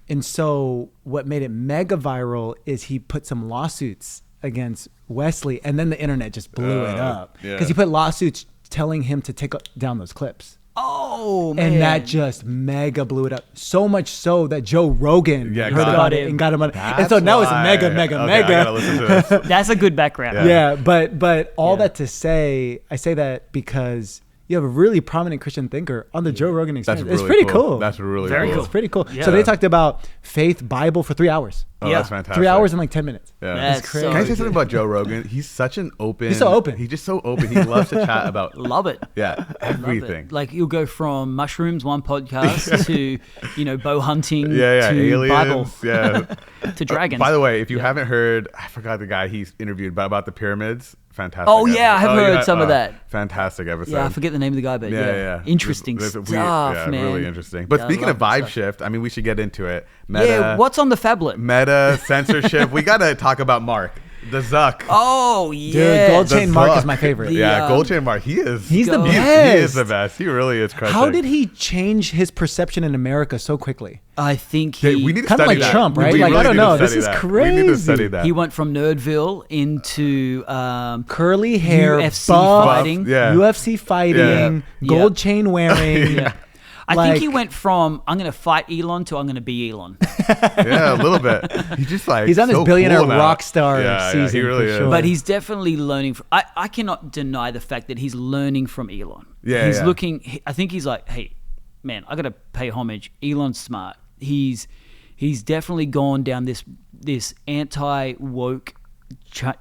And so what made it mega viral is he put some lawsuits against Wesley, and then the internet just blew it up because he put lawsuits telling him to take down those clips. Oh, man. And that just mega blew it up. So much so that Joe Rogan heard about it and got him on. And so now it's mega. I gotta listen to this. That's a good background. Yeah, but all that to say, I say that because you have a really prominent Christian thinker on the Joe Rogan Experience. It's pretty cool. That's really Very cool. It's pretty cool. Yeah. So they talked about faith, Bible for 3 hours. Oh, that's fantastic. 3 hours and like 10 minutes. Yeah. That's It's crazy. Can I say something about Joe Rogan? He's such an open. He's so open. He's just so open. He loves to chat about. Love it. Yeah, Love it. everything. Like you'll go from mushrooms, one podcast, to bow hunting, to aliens, Bible, to dragons. By the way, if you haven't heard, I forgot the guy he's interviewed about the pyramids. Fantastic. Oh, yeah, I have episode. heard some of that. Fantastic episode. Yeah, I forget the name of the guy, but yeah. Interesting There's stuff, man. Really interesting. But Yeah, speaking of I love vibe that shift, I mean, we should get into it. Meta, what's on the phablet? Meta, censorship. We got to talk about Mark. The Zuck. Oh Dude, yeah. Gold The Chain Mark is Zuck. my favorite. Yeah, Gold Chain Mark. He's the He best. is the best. He really is crushing. How did he change his perception in America so quickly? I think Yeah, he we need to Kind of study like that. Trump, right? We Like, I don't need to know. This study is that. crazy. We need to study that. he went from Nerdville into Curly hair, UFC buff, fighting. Yeah. UFC fighting, Yeah. gold chain wearing. Yeah. I Like- think he went from I'm going to fight Elon to I'm going to be Elon. Yeah, a little bit. He's just like He's on this so billionaire cool now. rock star Yeah, season. he really for is. sure. But he's definitely learning. I cannot deny the fact that he's learning from Elon. Yeah, he's yeah. looking. I think he's like, hey, man, I got to pay homage. Elon's smart. He's definitely gone down this anti woke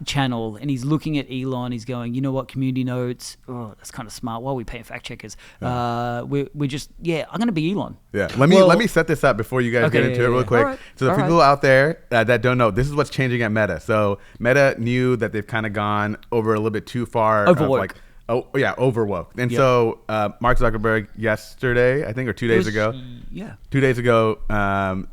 channel, and he's looking at Elon. He's going, you know what, community notes. Oh, that's kind of smart. Why are we paying fact checkers? We're just I'm gonna be Elon. Yeah, let me set this up before you guys get into it real quick. All right. So the people out there that don't know, this is what's changing at Meta. So Meta knew that they've kind of gone over a little bit too far. Overwoke. Overwoke. And Yep. so Mark Zuckerberg yesterday, I think, or 2 days ago, 2 days ago,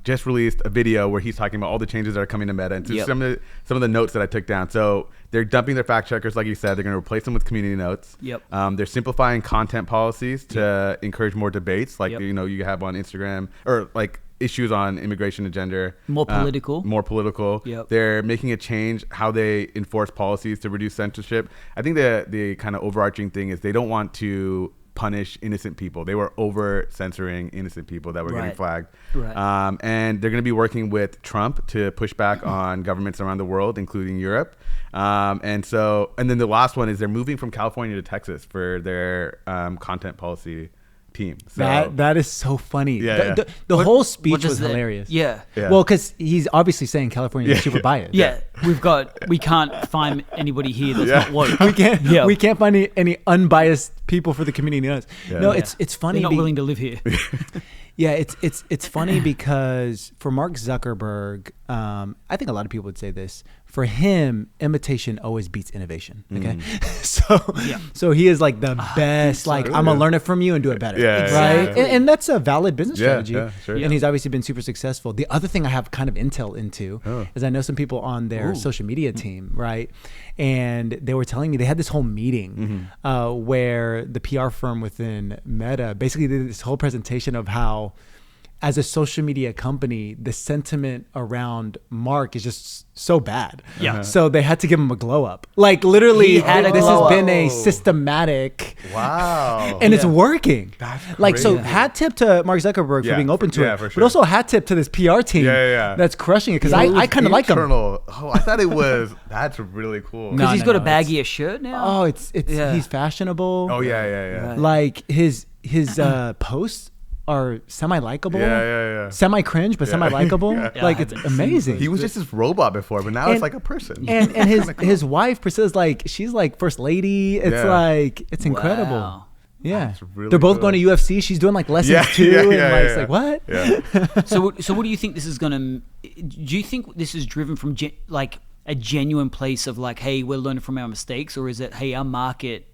just released a video where he's talking about all the changes that are coming to Meta and Yep. some of the notes that I took down. So they're dumping their fact checkers, like you said. They're going to replace them with community notes. Yep. They're simplifying content policies to encourage more debates, like Yep. you have on Instagram, or like issues on immigration and gender. More political. More political. Yep. They're making a change how they enforce policies to reduce censorship. I think the kind of overarching thing is they don't want to punish innocent people. They were over censoring innocent people that were getting Right. flagged. Right. And they're going to be working with Trump to push back on governments around the world, including Europe. And then the last one is they're moving from California to Texas for their content policy team. So that is so funny. Yeah, The whole speech what does was that- hilarious. Yeah. Yeah. Well, because he's obviously saying California is super biased. Yeah, we can't find anybody here that's not woke. We can't find any unbiased people for the community notes. Yeah. No, Yeah. it's funny. They're not willing to live here. Yeah, it's funny because for Mark Zuckerberg, I think a lot of people would say this. For him, imitation always beats innovation. Okay, so he is like the best. Like I'm gonna learn it from you and do it better. Yeah, right. exactly. And that's a valid business strategy. yeah, sure. And he's obviously been super successful. The other thing I have kind of intel into is I know some people on their social media team, right? And they were telling me they had this whole meeting where the PR firm within Meta basically did this whole presentation of how, as a social media company, the sentiment around Mark is just so bad. Yeah. So they had to give him a glow up. Like literally, He had a this glow has up. been a systematic. Wow. And it's working. That's Like, so crazy. hat tip to Mark Zuckerberg for Yeah, being open to yeah, it. for But sure. also hat tip to this PR team that's crushing it. Because I kind of like him. Oh, I thought it was. That's really cool. No. Because he's got a it's- baggier shirt now. Oh, it's he's fashionable. Oh yeah. Right. Like his posts are semi-likable. Yeah. Semi-cringe, but semi-likable. Yeah. Like I it's haven't seen amazing. He was just this robot before, but now And- it's like a person. and his wife Priscilla's like, she's like first lady. It's Yeah. like it's incredible. Wow. Yeah, That's really they're both cool. going to UFC. She's doing like lessons Yeah, too, yeah, and yeah, like, it's yeah. like what? Yeah. So what do you think this is gonna? Do you think this is driven from like a genuine place of like, hey, we're learning from our mistakes, or is it, hey, our market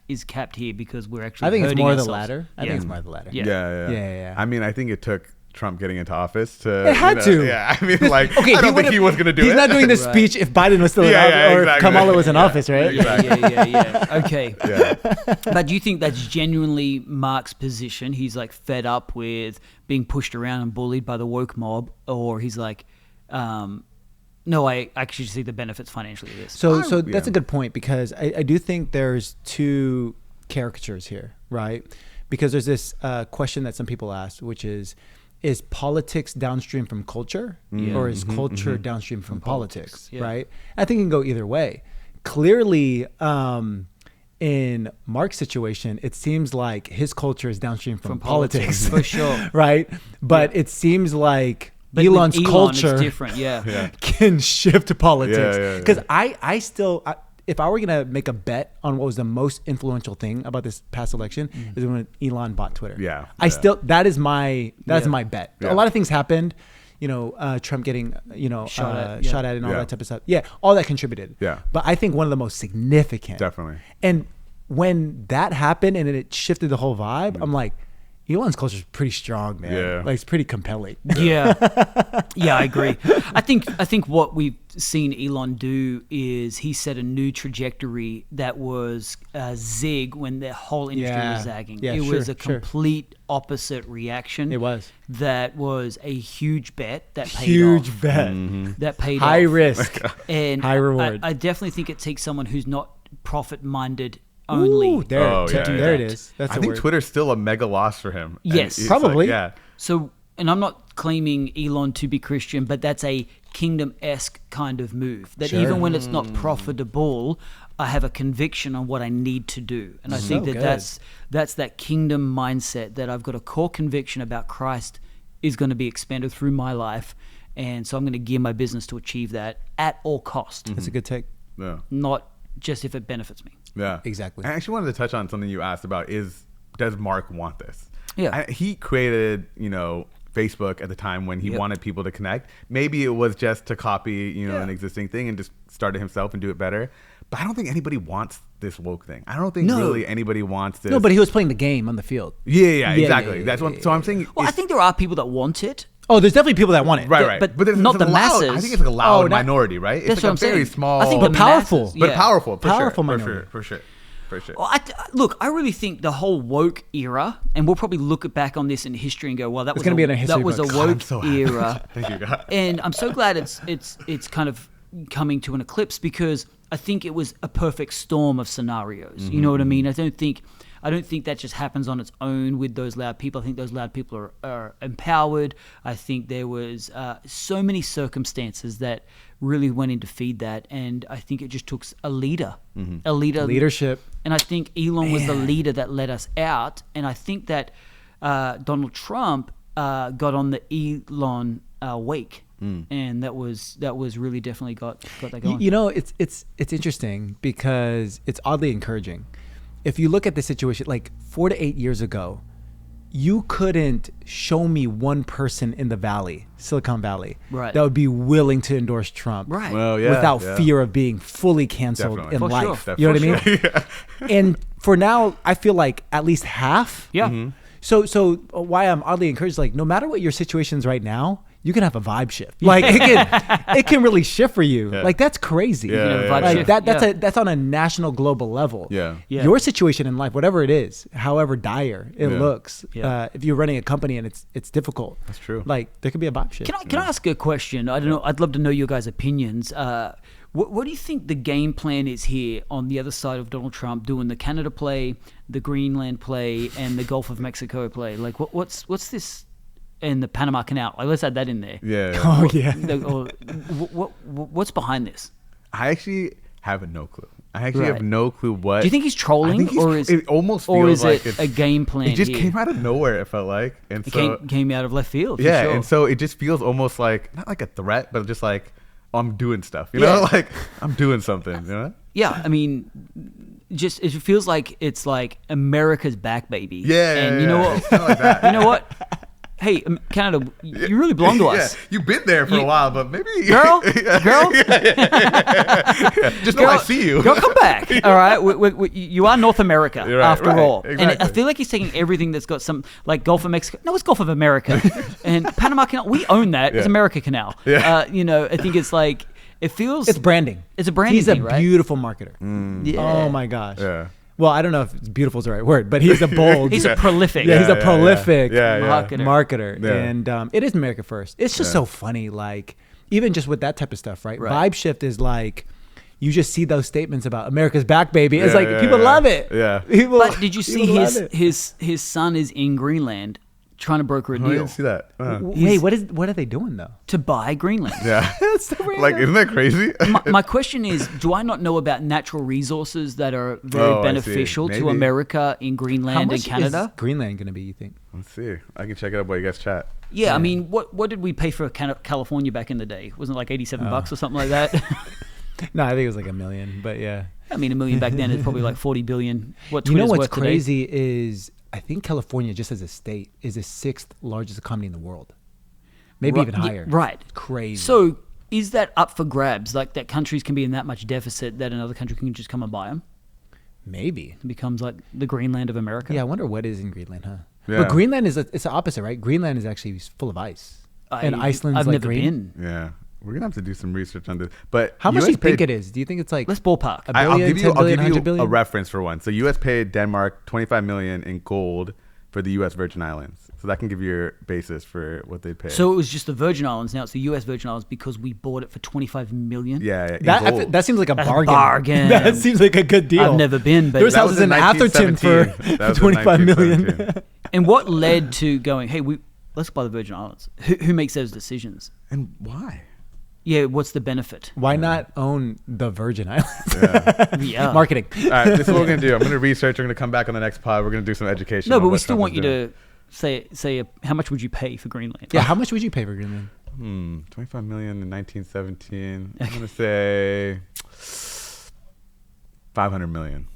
is capped here because we're actually? I think it's hurting more ourselves? the latter. I Yeah. think it's more the latter. Yeah. Yeah. I mean, I think it took Trump getting into office to. It had to. Yeah. I mean, like, Okay, I don't think he was going to do it. He's not doing this Right. speech if Biden was still in Yeah, office yeah, or if exactly. Kamala was in Yeah. office, right? Yeah. Okay. Yeah. But do you think that's genuinely Mark's position? He's like fed up with being pushed around and bullied by the woke mob, or he's like, no, I actually see the benefits financially of this. So that's yeah. a good point because I do think there's two caricatures here, right? Because there's this question that some people ask, which is politics downstream from culture or is culture downstream from politics, yeah. right? I think it can go either way. Clearly, in Mark's situation, it seems like his culture is downstream from politics. for sure. Right? But it seems like But with Elon's Elon, culture it's different. Yeah. can shift to politics. Yeah. Because I still, if I were going to make a bet on what was the most influential thing about this past election, is when Elon bought Twitter. Yeah. That is my bet. Yeah. A lot of things happened. Trump getting, Shot at, shot at and all Yeah. that type of stuff. Yeah, all that contributed. Yeah. But I think one of the most significant. Definitely. And when that happened and it shifted the whole vibe, I'm like, Elon's culture is pretty strong, man. Yeah. Like it's pretty compelling. Yeah, I agree. I think what we've seen Elon do is he set a new trajectory that was a zig when the whole industry was zagging. Yeah, it sure, was a complete opposite reaction. It was. That was a huge bet that paid Huge off. bet. That paid High off. risk. And High reward. I definitely think it takes someone who's not profit-minded only Ooh, there, to do there that. it is. That's I a think word. Twitter's still a mega loss for him. And Yes. it's Probably. yeah. So, and I'm not claiming Elon to be Christian, but that's a kingdom-esque kind of move. That Sure. even when it's not profitable, I have a conviction on what I need to do. And I So think good. that's that kingdom mindset that I've got a core conviction about Christ is going to be expanded through my life. And so I'm going to gear my business to achieve that at all cost, That's a good take. Yeah. not just if it benefits me. Yeah. Exactly. I actually wanted to touch on something you asked about does Mark want this? Yeah. He created, Facebook at the time when he wanted people to connect. Maybe it was just to copy, an existing thing and just start it himself and do it better. But I don't think anybody wants this woke thing. I don't think really anybody wants this. No, but he was playing the game on the field. Yeah, exactly. yeah, That's what. So I'm saying. Well, I think there are people that want it. Oh, there's definitely people that want it. Right. but it's not the loud, I masses. think it's like a loud Oh, minority, right? It's That's like what a I'm very saying. small, I think But the powerful. masses- but yeah. powerful, Powerful for minority. sure. Well, look, I really think the whole woke era, and we'll probably look back on this in history and go, "Well, that was gonna be in a history that was book. a God, woke I'm so happy. era." Thank you, God. And I'm so glad it's kind of coming to an eclipse because I think it was a perfect storm of scenarios. You know what I mean? I don't think that just happens on its own with those loud people. I think those loud people are empowered. I think there was so many circumstances that really went in to feed that, and I think it just took a leader, Leadership. and I think Elon was the leader that led us out. And I think that Donald Trump got on the Elon wake, and that was really definitely got that going. It's interesting because it's oddly encouraging. If you look at the situation, like 4 to 8 years ago, you couldn't show me one person in the valley, Silicon Valley, Right. that would be willing to endorse Trump, Right. Well, yeah, without yeah. fear of being fully canceled Definitely. in For life. sure. You know what I mean? For sure. And for now, I feel like at least half. Yeah. So why I'm oddly encouraged, like no matter what your situation is right now, you can have a vibe shift. Like it can really shift for you. Yeah. Like that's crazy. Yeah, yeah, vibe yeah. shift. Like Yeah. that's on a national global level. Yeah. Yeah. Your situation in life, whatever it is, however dire it Yeah. looks, Yeah. if you're running a company and it's difficult, That's true. Like there could be a vibe shift. Can I ask a question? I don't know. I'd love to know your guys' opinions. What do you think the game plan is here on the other side of Donald Trump doing the Canada play, the Greenland play, and the Gulf of Mexico play? Like, what's this? And the Panama Canal. Like, let's add that in there. Yeah. Oh yeah. What's behind this? I actually have no clue. I actually Right. have no clue what. Do you think he's trolling, I think or is it almost or feels is like it it's a game plan? It just here? came out of nowhere. It felt like, and It so came out of left field. For yeah, sure. and so it just feels almost like not like a threat, but just like I'm doing stuff. You Yeah. know, like I'm doing something. You know. Yeah, I mean, just it feels like it's like America's back, baby. Yeah, and you know yeah, what? it's kinda like that. You know what? Hey, Canada, you really belong to us. Yeah, you've been there for a while, but maybe Girl, just know I see you. Girl, come back. All right, you are North America You're right, after right, all. And I exactly. feel like he's taking everything that's got some like Gulf of Mexico. No, it's Gulf of America and Panama Canal. We own that. It's Yeah. America Canal. Yeah. I think it's like it feels. It's branding. It's a branding He's a thing, right? beautiful marketer. Yeah. Oh my gosh. Yeah. Well, I don't know if beautiful is the right word, but he's a bold. He's a prolific. Yeah, he's a prolific marketer. marketer. Yeah. And it is America first. It's just so funny, like, even just with that type of stuff, right? Right. Vibe shift is like, you just see those statements about America's back, baby. It's Yeah, like, yeah, people yeah. love it. Yeah. People, But did you see people love it. his son is in Greenland trying to broker a Oh, I deal didn't see that. Wait, what are they doing, though? to buy Greenland? Yeah. That's so random. Like, isn't that crazy? My question is, do I not know about natural resources that are very Oh, I see. beneficial to Maybe. America in How Greenland much and Canada? is Greenland going to be, you think? Let's see. I can check it up while you guys chat. Yeah, I mean, what did we pay for California back in the day? Wasn't it like $87 or something like that? No, I think it was like $1 million, but yeah. I mean, $1 million back then is probably like 40 billion. What You know Twitter's what's worth today? crazy is I think California, just as a state, is the 6th largest economy in the world. Maybe even Yeah, higher. right. Crazy. So is that up for grabs? Like that countries can be in that much deficit that another country can just come and buy them? maybe. It becomes like the Greenland of America. Yeah, I wonder what is in Greenland, huh? Yeah. But Greenland it's the opposite, right? Greenland is actually full of ice, and Iceland's I've like never green. been. Yeah. We're gonna have to do some research on this. But How much do US you think paid- it is? Do you think it's like Let's ballpark. a billion, I'll give 10 billion, you 100 billion? a reference for one. So U.S. paid Denmark $25 million in gold for the U.S. Virgin Islands. So that can give you your basis for what they paid. So it was just the Virgin Islands. Now it's the U.S. Virgin Islands because we bought it for $25 million. yeah, in That gold. that seems like a That's a bargain. bargain. That seems like a good deal. I've never been, but There's That houses was in in Atherton for 1917. That was in 25 million. 1917. and what led to going? Hey, let's buy the Virgin Islands. Who makes those decisions? And why? Yeah, what's the benefit? Why not own the Virgin Islands? Yeah. Yeah, Marketing. All right, this is what we're gonna do. I'm gonna research. We're gonna come back on the next pod. We're gonna do some education. No, on but we what still Trump want is you doing. to say how much would you pay for Greenland? Yeah, how much would you pay for Greenland? 25 million in 1917. I'm gonna say 500 million.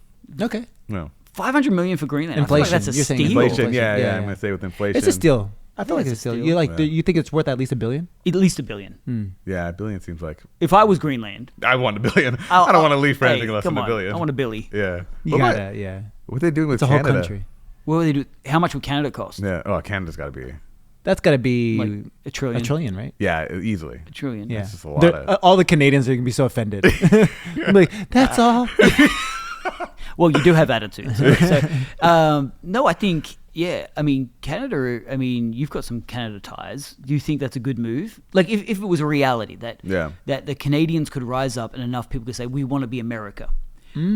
Okay. No, 500 million for Greenland. I feel Inflation. like that's a You're saying steal. inflation. Yeah, Yeah, I'm yeah. gonna say with inflation. It's a steal. I feel Yeah, like it's it's a a steal. steal. You like? Yeah. You think it's worth at least $1 billion? At least $1 billion. Yeah, a billion seems like If I was Greenland, I want $1 billion. I don't want to leave for hey, anything less come than $1 on, billion. I want a billy. Yeah. You What about- gotta. Yeah. What they doing with It's a whole Canada? country. What would they do? How much would Canada cost? Yeah. Oh, Canada's got to be. That's got to be Like a trillion. a trillion, right? Yeah, easily. A trillion. Yeah. That's just a lot of- all the Canadians are gonna be so offended. Like, that's all. Well, you do have attitude. So, no, I think, yeah. I mean, Canada. I mean, you've got some Canada ties. Do you think that's a good move? Like, if it was a reality that Yeah. that the Canadians could rise up and enough people could say we want to be America,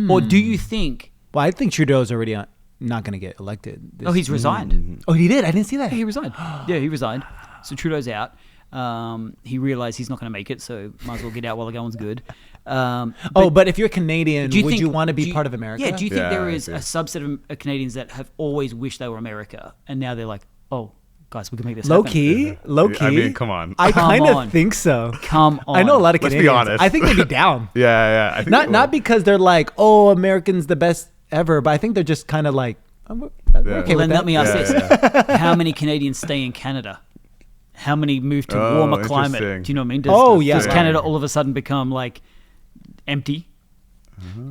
or do you think? Well, I think Trudeau's already not gonna get elected. Oh, he's resigned. Oh, he did. I didn't see that. Yeah, he resigned. Yeah, he resigned. So Trudeau's out. He realized he's not going to make it, so might as well get out while the going's good. But if you're Canadian, would you want to be part of America? Yeah. Do you think Yeah, there I is agree. a subset of Canadians that have always wished they were America, and now they're like, oh, guys, we can make this Low happen. key, low key. I mean, come on. I Come kind on. of think so. Come on. I know a lot of Let's be Canadians. honest. I think they'd be down. Yeah. I think not because they're like, oh, Americans the best ever, but I think they're just kind of like, we're okay Well, with then let me ask Yeah, this: how many Canadians stay in Canada? How many move to Oh, warmer climate? interesting. Do you know what I mean? Oh, yeah. Does Canada all of a sudden become like empty?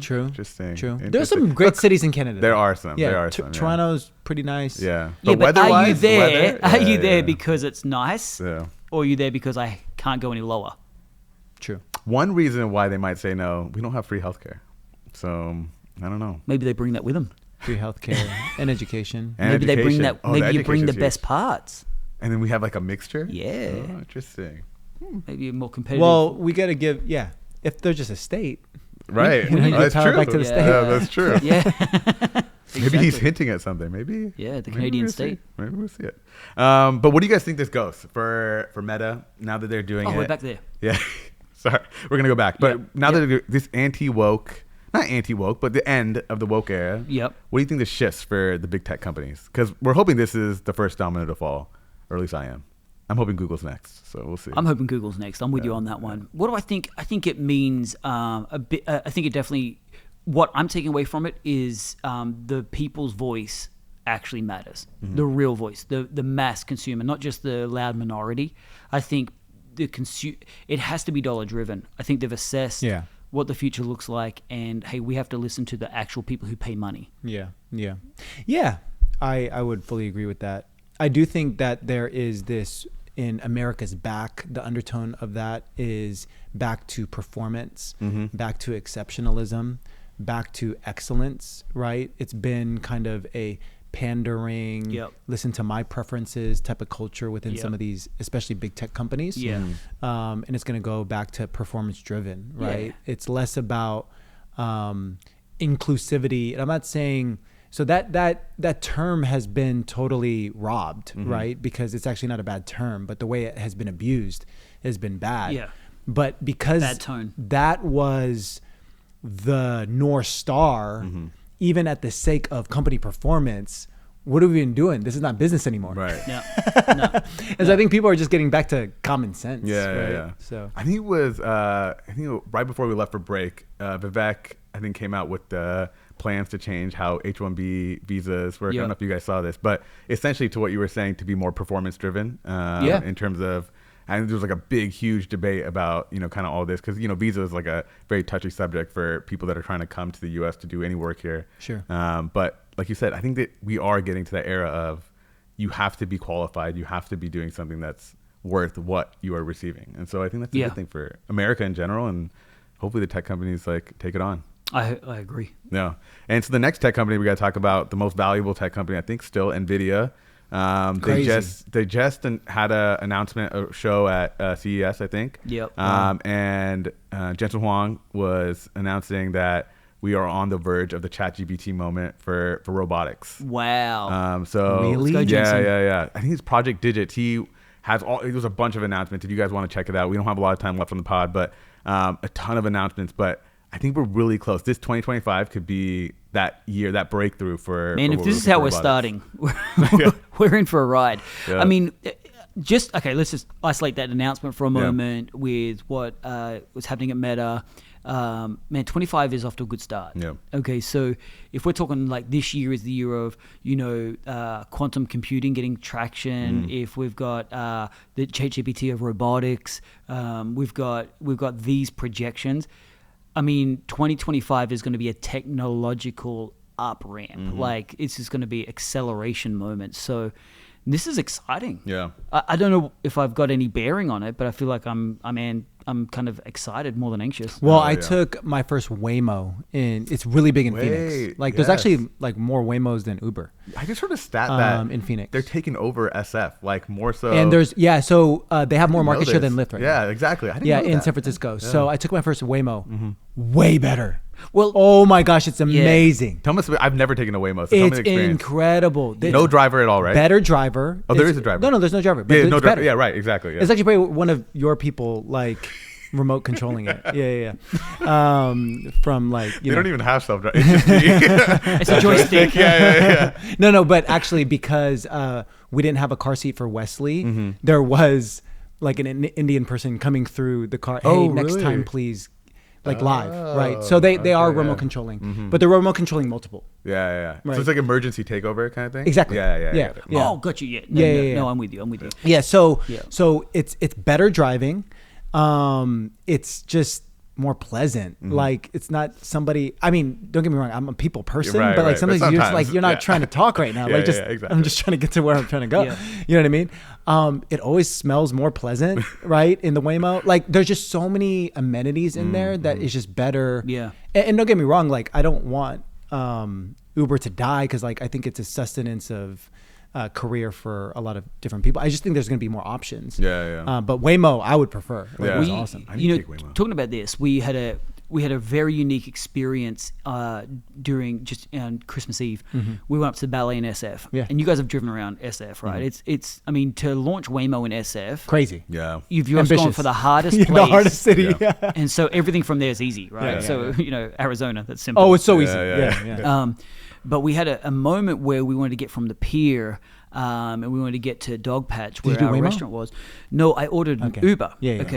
True. Interesting. True. There's Interesting. some great Look, cities in Canada. There are some. Yeah, There are some. Yeah. Toronto's pretty nice. Yeah. Yeah, but are you weather-wise, there? weather- Are you yeah, there yeah. because it's nice, Yeah. or are you there because I can't go any lower? True. One reason why they might say no, we don't have free healthcare. So I don't know. Maybe they bring that with them. Free healthcare and education. And Maybe they bring education. that. Oh, Maybe you bring the education's best huge. parts. And then we have like a mixture. Yeah. Oh, interesting. Maybe a more competitive. Well, we got to give, if they're just a state. Right. We need Oh, to that's power true. back to the state. Yeah, that's true. yeah. Maybe he's Exactly. hinting at something. Maybe. Yeah, the maybe Canadian we'll see. state. Maybe we'll see it. But what do you guys think this goes for Meta now that they're doing Oh, it? we're back there. Yeah. Sorry. We're going to go back. But Yep. now Yep. that they're this anti-woke, not anti-woke, but the end of the woke era. Yep. What do you think this shifts for the big tech companies? Because we're hoping this is the first domino to fall, or at least I am. I'm hoping Google's next, so we'll see. I'm hoping Google's next. I'm with you on that one. What do I think? I think it means a bit. I think it definitely. What I'm taking away from it is the people's voice actually matters. Mm-hmm. The real voice, the mass consumer, not just the loud minority. I think it has to be dollar driven. I think they've assessed what the future looks like, and hey, we have to listen to the actual people who pay money. Yeah. I would fully agree with that. I do think that there is this in America's back. The undertone of that is back to performance, back to exceptionalism, back to excellence, right? It's been kind of a pandering, listen to my preferences type of culture within some of these, especially big tech companies. Yeah. And it's going to go back to performance driven, right? Yeah. It's less about inclusivity. And I'm not saying, so that term has been totally robbed, right? Because it's actually not a bad term, but the way it has been abused has been bad. Yeah. But because Bad tone. that was the North Star, even at the sake of company performance, what have we been doing? This is not business anymore. Right. Yeah. No. And so I think people are just getting back to common sense. Yeah, right? yeah. So I think it was right before we left for break, Vivek I think came out with the plans to change how H-1B visas work. I don't know if you guys saw this, but essentially to what you were saying, to be more performance driven in terms of, and there was like a big, huge debate about, kind of all this because, visa is like a very touchy subject for people that are trying to come to the U.S. to do any work here. Sure. But like you said, I think that we are getting to that era of you have to be qualified. You have to be doing something that's worth what you are receiving. And so I think that's a good thing for America in general, and hopefully the tech companies like take it on. I agree. Yeah. And so the next tech company we got to talk about, the most valuable tech company, I think still NVIDIA. They just had a announcement, a show at CES, I think. Yep. And Jensen Huang was announcing that we are on the verge of the ChatGPT moment for robotics. Wow. So Really? Let's go, Jensen. yeah. I think it's Project Digit. He has it was a bunch of announcements. If you guys want to check it out, we don't have a lot of time left on the pod, but a ton of announcements. But I think we're really close. This 2025 could be that year, that breakthrough for. Man, if this is how we're starting, we're in for a ride. Yeah. I mean, let's just isolate that announcement for a moment with what was happening at Meta. Man, 25 is off to a good start. Yeah. Okay, so if we're talking like this year is the year of, quantum computing getting traction, if we've got the ChatGPT of robotics, we've got these projections. I mean, 2025 is going to be a technological up ramp. Like, it's just going to be acceleration moments. So this is exciting. Yeah. I don't know if I've got any bearing on it, but I feel like I'm kind of excited more than anxious. Well, I took my first Waymo it's really big in Phoenix. Like there's actually like more Waymos than Uber. I just heard a stat that in Phoenix they're taking over SF, like more so. And there's so they have more market share than Lyft right now. Yeah, exactly. I didn't know in that. San Francisco. Yeah. So I took my first Waymo. Way better. Well, oh my gosh, it's amazing. Tell me, I've never taken a Waymo. So tell me the It's experience. Incredible. No driver at all, right? Better driver. Oh, there is a driver. No, there's no driver. But Yeah, it's no driver. better. Yeah, right. Exactly. Yeah. It's actually probably one of your people like remote controlling it. Yeah. From like they don't even have self-driving. It's just me. it's a joystick. Yeah. No, but actually because we didn't have a car seat for Wesley, there was like an Indian person coming through the car. Hey, next time, please. Like live, right? So they are remote controlling, but they're remote controlling multiple. Yeah. Right. So it's like emergency takeover kind of thing. Exactly. Yeah. Oh, got you. No, I'm with you. Yeah. So it's better driving. It's just more pleasant. Like it's not somebody. I mean, don't get me wrong. I'm a people person, but like sometimes you're just like you're not trying to talk right now. Exactly. I'm just trying to get to where I'm trying to go. Yeah. You know what I mean? It always smells more pleasant, right? In the Waymo, like there's just so many amenities in there that is just better. Yeah. And don't get me wrong. Like I don't want Uber to die because like I think it's a sustenance of career for a lot of different people. I just think there's going to be more options. But Waymo, I would prefer. Like, it was awesome. Talking about this, we had a very unique experience during just on Christmas Eve. We went up to the ballet in SF, and you guys have driven around SF, right? It's. I mean, to launch Waymo in SF, crazy. Yeah, you've just gone for the hardest place, the hardest city, and so everything from there is easy, right? Arizona, that's simple. Oh, it's so easy. Yeah. But we had a moment where we wanted to get from the pier, and we wanted to get to Dogpatch where our restaurant was. No, I ordered an Uber.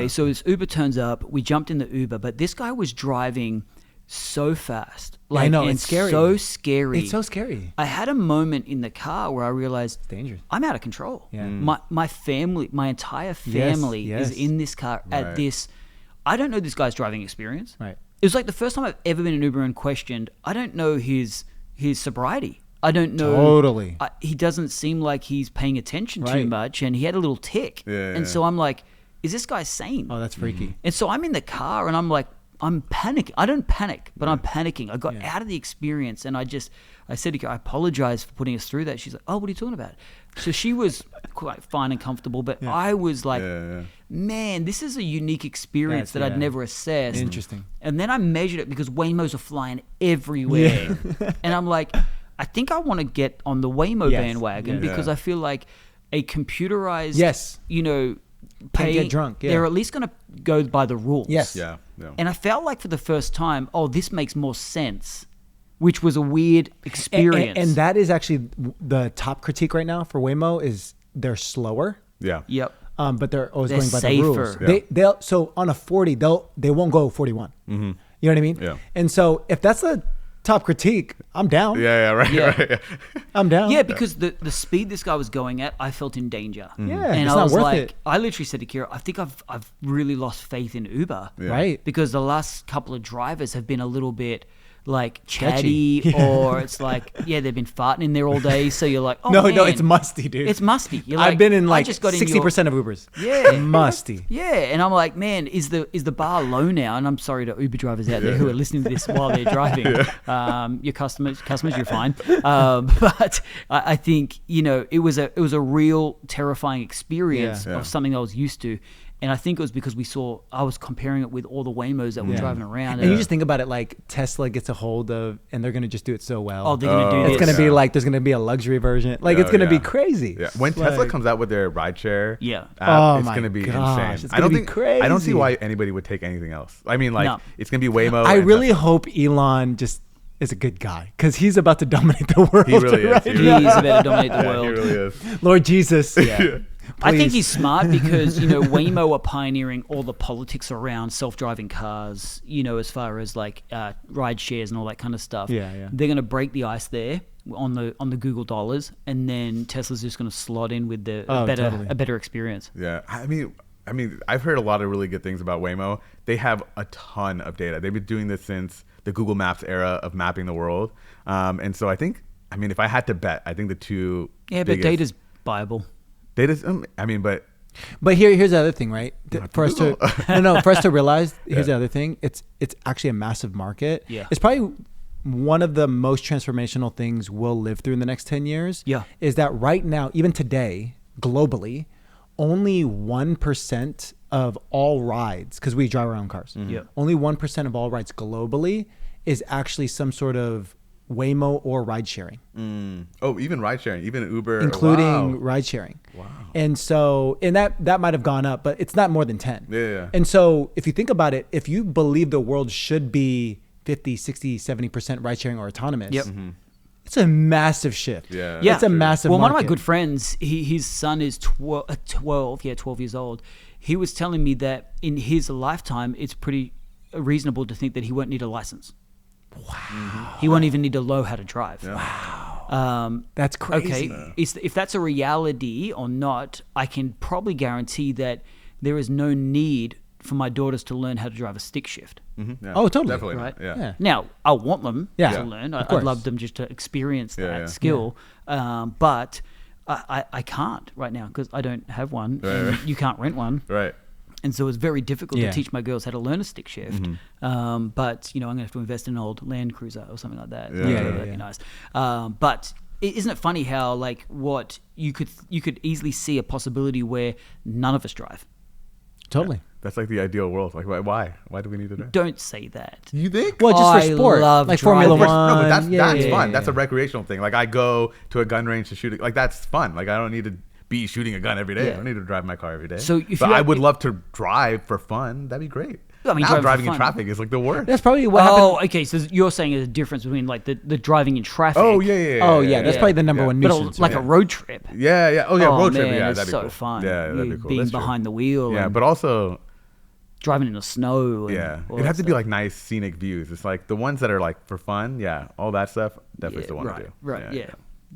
So this Uber turns up. We jumped in the Uber, but this guy was driving so fast. I know, it's scary. So scary. It's so scary. I had a moment in the car where I realized it's dangerous. I'm out of control. Yeah. My family, my entire family is in this car at this. I don't know this guy's driving experience. Right. It was like the first time I've ever been in Uber and questioned. I don't know his sobriety. I don't know. Totally. He doesn't seem like he's paying attention too much, and he had a little tick. And so I'm like, is this guy sane? Oh, that's freaky. And so I'm in the car, and I'm like, I'm panicking. I don't panic, but I'm panicking. I got out of the experience, and I said to her, I apologize for putting us through that. She's like, oh, what are you talking about? So she was quite fine and comfortable, but I was like, man, this is a unique experience that I'd never assessed. Interesting. And then I measured it because Waymos are flying everywhere. And I'm like, I think I want to get on the Waymo bandwagon because I feel like a computerized, Can't get drunk. Yeah. They're at least going to go by the rules. Yes. Yeah. And I felt like for the first time, this makes more sense, which was a weird experience. And that is actually the top critique right now for Waymo is they're slower. Yeah. Yep. But they're always They're going by safer. the rules. Yeah. They'll so on a 40 they won't go 41. You know what I mean? Yeah. And so if that's a top critique, I'm down. Right. I'm down. Yeah, because the speed this guy was going at, I felt in danger. Yeah, and it's I not was worth like, it. I literally said to Kira, I think I've really lost faith in Uber. Right. Because the last couple of drivers have been a little bit like chatty, or it's like they've been farting in there all day, so you're like, oh no, man, it's musty, dude. It's musty. You're like, I've been in I like just got in 60% of Ubers. Yeah, musty. Yeah, and I'm like, man, is the bar low now? And I'm sorry to Uber drivers out there who are listening to this while they're driving. Your customers, you're fine. But I think it was a real terrifying experience of something I was used to. And I think it was because I was comparing it with all the Waymos that were driving around. And you just think about it, like Tesla gets a hold of, and they're going to just do it so well. Oh, they're going to do It's this. going to be like, there's going to be a luxury version. Like, it's going to be crazy. Yeah. When Tesla comes out with their rideshare oh it's my going to be gosh, insane. It's gonna be crazy. I don't see why anybody would take anything else. I mean, like, it's going to be Waymo. I really hope Elon just is a good guy, because he's about to dominate the world. He really is. He's about to dominate the world. He really is. Lord Jesus. Yeah. I think he's smart because, Waymo are pioneering all the politics around self-driving cars, as far as like ride shares and all that kind of stuff. Yeah. They're going to break the ice there on the Google dollars, and then Tesla's just going to slot in with a better experience. Yeah. I mean, I've heard a lot of really good things about Waymo. They have a ton of data. They've been doing this since the Google Maps era of mapping the world. And so I think, if I had to bet, I think the two but data's viable. Data's, But here's the other thing, right? For us to realize, here's the other thing. It's actually a massive market. Yeah. It's probably one of the most transformational things we'll live through in the next 10 years. Yeah. Is that right now, even today, globally, only 1% of all rides, because we drive our own cars, only 1% of all rides globally is actually some sort of Waymo or ride sharing. Oh, even ride sharing, even Uber, including ride sharing. Wow. And so, and that might have gone up, but it's not more than 10. Yeah. And so if you think about it, if you believe the world should be 50, 60, 70% ride sharing or autonomous, it's a massive shift. Yeah. It's a massive market. One of my good friends, his son is 12 years old. He was telling me that in his lifetime, it's pretty reasonable to think that he won't need a license. Wow. He won't even need to know how to drive. Yeah. Wow. That's crazy. Okay. If that's a reality or not, I can probably guarantee that there is no need for my daughters to learn how to drive a stick shift. Mm-hmm. Yeah. Oh, totally. Definitely. Right? Yeah. Now, I want them to learn. Of I'd love them just to experience that skill. But I can't right now because I don't have one. Right. You can't rent one. Right. And so it's very difficult to teach my girls how to learn a stick shift. Mm-hmm. But, I'm going to have to invest in an old Land Cruiser or something like that. That'd be nice. But isn't it funny how, like, what you could easily see a possibility where none of us drive? Totally. Yeah. That's like the ideal world. Like, why? Why do we need to drive? Don't say that. You think? Well, just for sport, like Formula One. No, but that's fun. That's a recreational thing. Like, I go to a gun range to shoot it. Like, that's fun. Like, I don't need to be shooting a gun every day. I don't need to drive my car every day. So I would love to drive for fun. That'd be great. I mean, now driving in traffic is like the worst. That's probably what happened. Oh, okay. So you're saying there's a difference between like the driving in traffic. Oh, yeah. That's probably the number one nuisance. But like a road trip. Yeah. Oh, yeah, road trip. Man, Yeah, it's that'd be so cool. fun. Yeah, that'd be cool. Being That's behind true. the wheel. Yeah, and but also driving in the snow. It'd have to be like nice scenic views. It's like the ones that are like for fun. Yeah, all that stuff. Definitely still want to do. Right.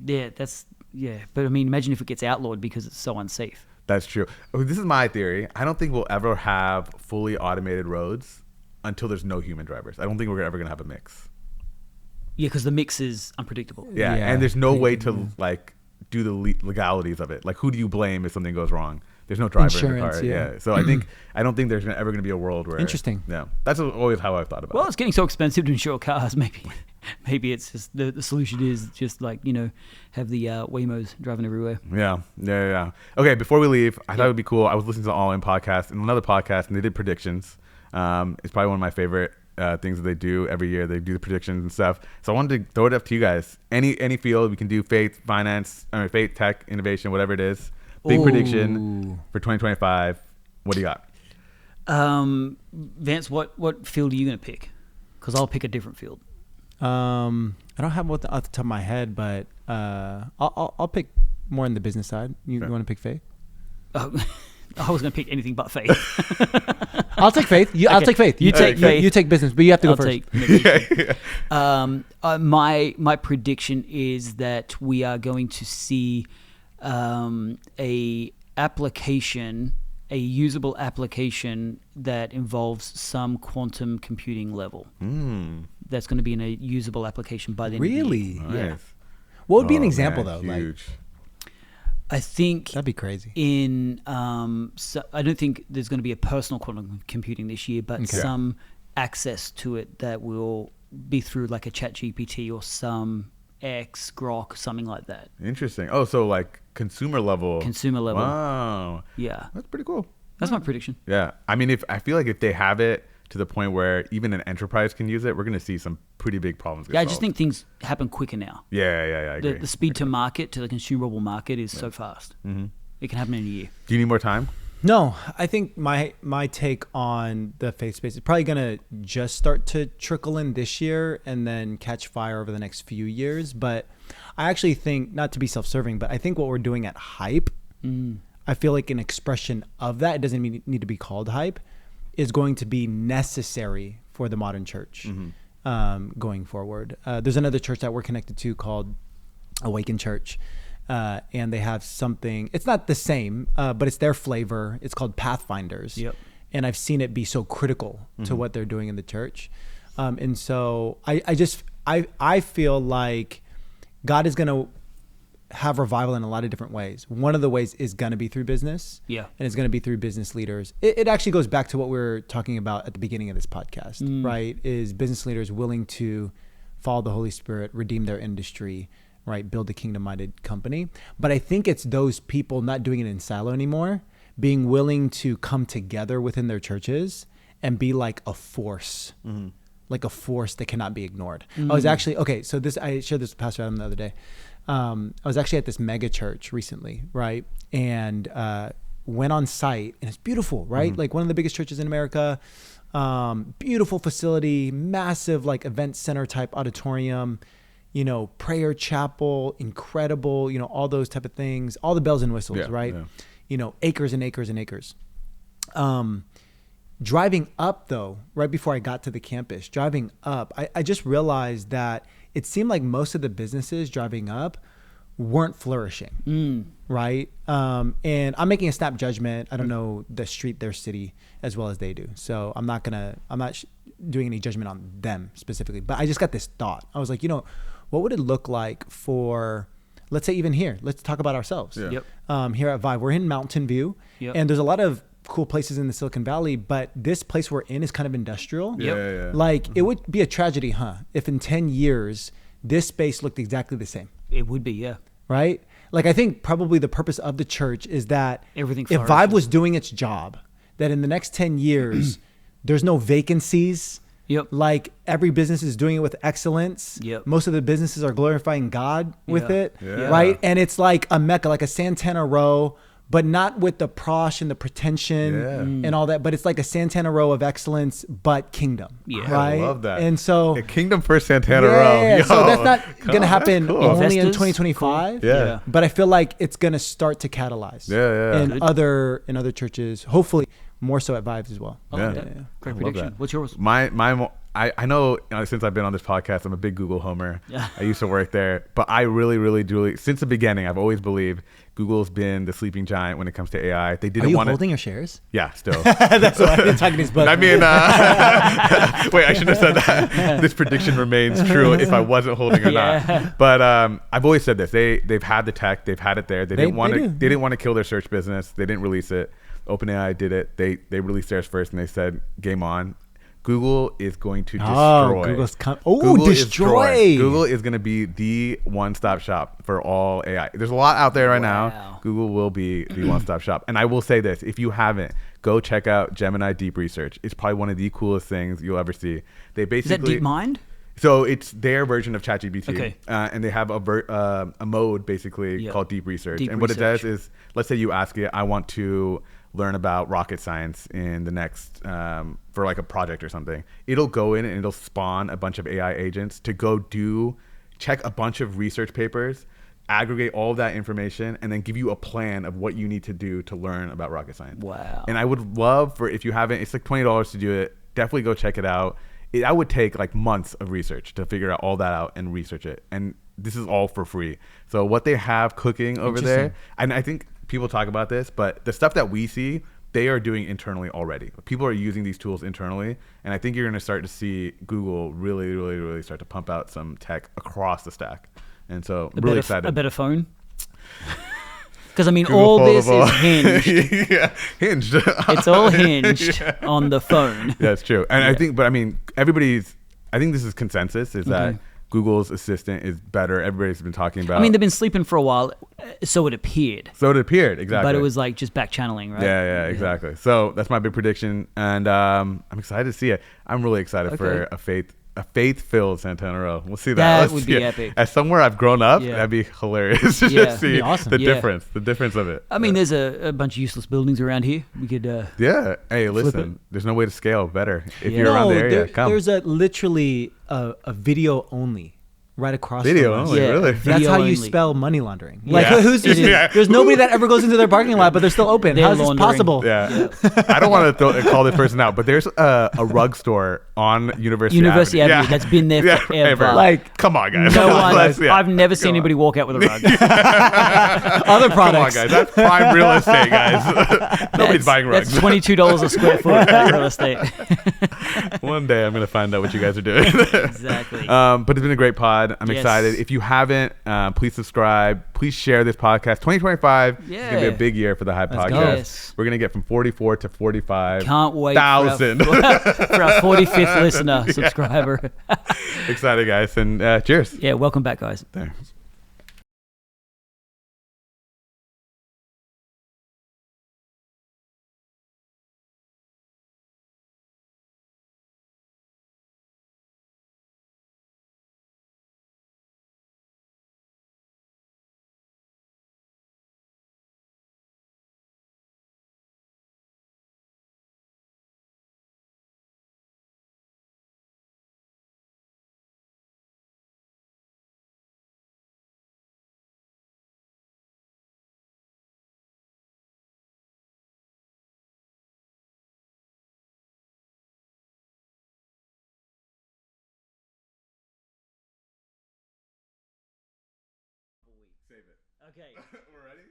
Yeah. That's. Yeah, but I mean, imagine if it gets outlawed because it's so unsafe. That's true. This is my theory. I don't think we'll ever have fully automated roads until there's no human drivers. I don't think we're ever going to have a mix. Yeah, because the mix is unpredictable. Yeah, and there's no way to like do the legalities of it. Like, who do you blame if something goes wrong? There's no driver in the car. Yeah. So I don't think there's ever going to be a world where. Interesting. Yeah, that's always how I've thought about it. Well, it's getting so expensive to insure cars. Maybe it's just the solution is just like have the Waymos driving everywhere. Yeah. Okay, before we leave, I thought it would be cool. I was listening to the All In podcast and another podcast, and they did predictions. It's probably one of my favorite things that they do every year. They do the predictions and stuff. So I wanted to throw it up to you guys. Any field we can do: faith, finance, faith, tech, innovation, whatever it is. Big prediction for 2025. What do you got? Vance, what field are you going to pick? Because I'll pick a different field. I don't have one off the top of my head, but I'll pick more in the business side. You want to pick faith? I was going to pick anything but faith. I'll take faith. I'll take faith. You take faith. You take business, but you have to go first. My prediction is that we are going to see a usable application that involves some quantum computing level. that's going to be in a usable application by the end of the year. Really? Nice. Yeah. What would be an example though? Huge. I think That'd be crazy. so I don't think there's going to be a personal quantum computing this year, but some access to it that will be through like a ChatGPT or some X, Grok, something like that. Interesting. Oh, so like consumer level. Wow. Yeah. That's pretty cool. That's my prediction. Yeah. I mean, I feel like if they have it to the point where even an enterprise can use it, we're going to see some pretty big problems get Yeah, I solved. just think things happen quicker now. Yeah, I agree. The speed to market, to the consumable market is so fast. Mm-hmm. It can happen in a year. Do you need more time? No, I think my take on the faith space is probably going to just start to trickle in this year and then catch fire over the next few years. But I actually think, not to be self-serving, but I think what we're doing at Hype, I feel like an expression of that, it doesn't need to be called Hype, is going to be necessary for the modern church going forward. There's another church that we're connected to called Awaken Church. And they have something, it's not the same, but it's their flavor. It's called Pathfinders. Yep. And I've seen it be so critical to what they're doing in the church. And so I feel like God is going to have revival in a lot of different ways. One of the ways is going to be through business. Yeah. And it's going to be through business leaders. It actually goes back to what we were talking about at the beginning of this podcast, right? Is business leaders willing to follow the Holy Spirit, redeem their industry, right? Build a kingdom-minded company. But I think it's those people not doing it in silo anymore, being willing to come together within their churches and be like a force, like a force that cannot be ignored. I was actually, so I shared this with Pastor Adam the other day. I was actually at this mega church recently, right? And went on site, and it's beautiful, right? Like one of the biggest churches in America, beautiful facility, massive like event center type auditorium, prayer chapel, incredible, all those type of things, all the bells and whistles, right? Yeah. Acres and acres and acres. Driving up though, right before I got to the campus, driving up, I just realized that it seemed like most of the businesses driving up weren't flourishing, right? And I'm making a snap judgment. I don't know the street, their city as well as they do. So I'm not doing any judgment on them specifically, but I just got this thought. I was like, what would it look like for, let's say even here, let's talk about ourselves. Yeah. Yep. Here at Vive, we're in Mountain View, and there's a lot of cool places in the Silicon Valley, but this place we're in is kind of industrial. Yeah. Like it would be a tragedy, if in 10 years, this space looked exactly the same. It would be, yeah. Right? Like I think probably the purpose of the church is that Everything if Vive flourishes. was doing its job, that in the next 10 years, there's no vacancies. Yep. Like every business is doing it with excellence. Yep. Most of the businesses are glorifying God with it. Yeah. Right? And it's like a Mecca, like a Santana Row, but not with the prosh and the pretension and all that, but it's like a Santana Row of excellence, but kingdom. Yeah. Right? I love that. And so A Kingdom First Santana Row. yeah, Yo, so that's not going to happen cool. only in Investors? 2025. Cool. Yeah. But I feel like it's going to start to catalyze. Yeah. In other churches, hopefully more so at Vibes as well. I Yeah. like that. I Great love prediction. that. What's yours? I know since I've been on this podcast, I'm a big Google homer. Yeah. I used to work there, but I really do. Since the beginning, I've always believed Google's been the sleeping giant when it comes to AI. They Are didn't you want holding your shares? Yeah, still. That's why I'm talking his book. I mean, wait, I shouldn't have said that. This prediction remains true if I wasn't holding or not. But I've always said this. They've had the tech. They've had it there. They didn't want to kill their search business. They didn't release it. OpenAI did it. They released theirs first, and they said, "Game on." Google is going to destroy. Destroy. Google is going to be the one-stop shop for all AI. There's a lot out there right now. Google will be the one-stop shop. And I will say this: if you haven't, go check out Gemini Deep Research. It's probably one of the coolest things you'll ever see. They basically Is that DeepMind? So it's their version of ChatGPT, Okay. And they have a mode basically called Deep Research. Deep and what Research. it does is, let's say you ask it, I want to learn about rocket science in the next for like a project or something. It'll go in and it'll spawn a bunch of AI agents to go check a bunch of research papers, aggregate all of that information, and then give you a plan of what you need to do to learn about rocket science. Wow. And I would love if you haven't, it's like $20 to do it. Definitely go check it out. I would take like months of research to figure out all that out and research it. And this is all for free. So what they have cooking over there, and I think people talk about this, but the stuff that we see they are doing internally already. People are using these tools internally, and I think you're going to start to see Google really, really, really start to pump out some tech across the stack. And so I'm really excited. A better phone. Because I mean, Google all this foldable. is hinged. Yeah, hinged. It's all hinged on the phone. Yeah, it's true. And I think, but I mean, I think this is consensus, is that Google's Assistant is better. Everybody's been talking about. I mean, they've been sleeping for a while, so it appeared. Exactly. But it was like just back channeling, right? Yeah, exactly. So that's my big prediction, and I'm excited to see it. I'm really excited for a faith-filled Santana Row. We'll see that. That would be epic. As somewhere I've grown up, that'd be hilarious to just see awesome. the difference of it. I mean, there's a bunch of useless buildings around here. We could. Hey, listen. There's no way to scale better if you're around the area. Come. There's literally a video only. Right across video from us. only, really. That's how only. you spell money laundering. Like, there's nobody that ever goes into their parking lot, but they're still open. How is this possible? Yeah. I don't want to call this person out, but there's a rug store on University Avenue that's been there forever. Like, come on, guys. No one. I've never seen anybody walk out with a rug. Other products. Come on, guys. That's prime real estate, guys. Nobody's buying rugs. That's $22 a square foot. That real estate. One day I'm going to find out what you guys are doing. Exactly. But it's been a great pod. I'm excited. If you haven't, please subscribe. Please share this podcast. 2025 is going to be a big year for the Hype Podcast. Yes. We're going to get from 44 to 45. Can't wait for our 45th listener, subscriber. Excited, guys. And cheers. Yeah, welcome back, guys. Thanks. Okay. We're ready?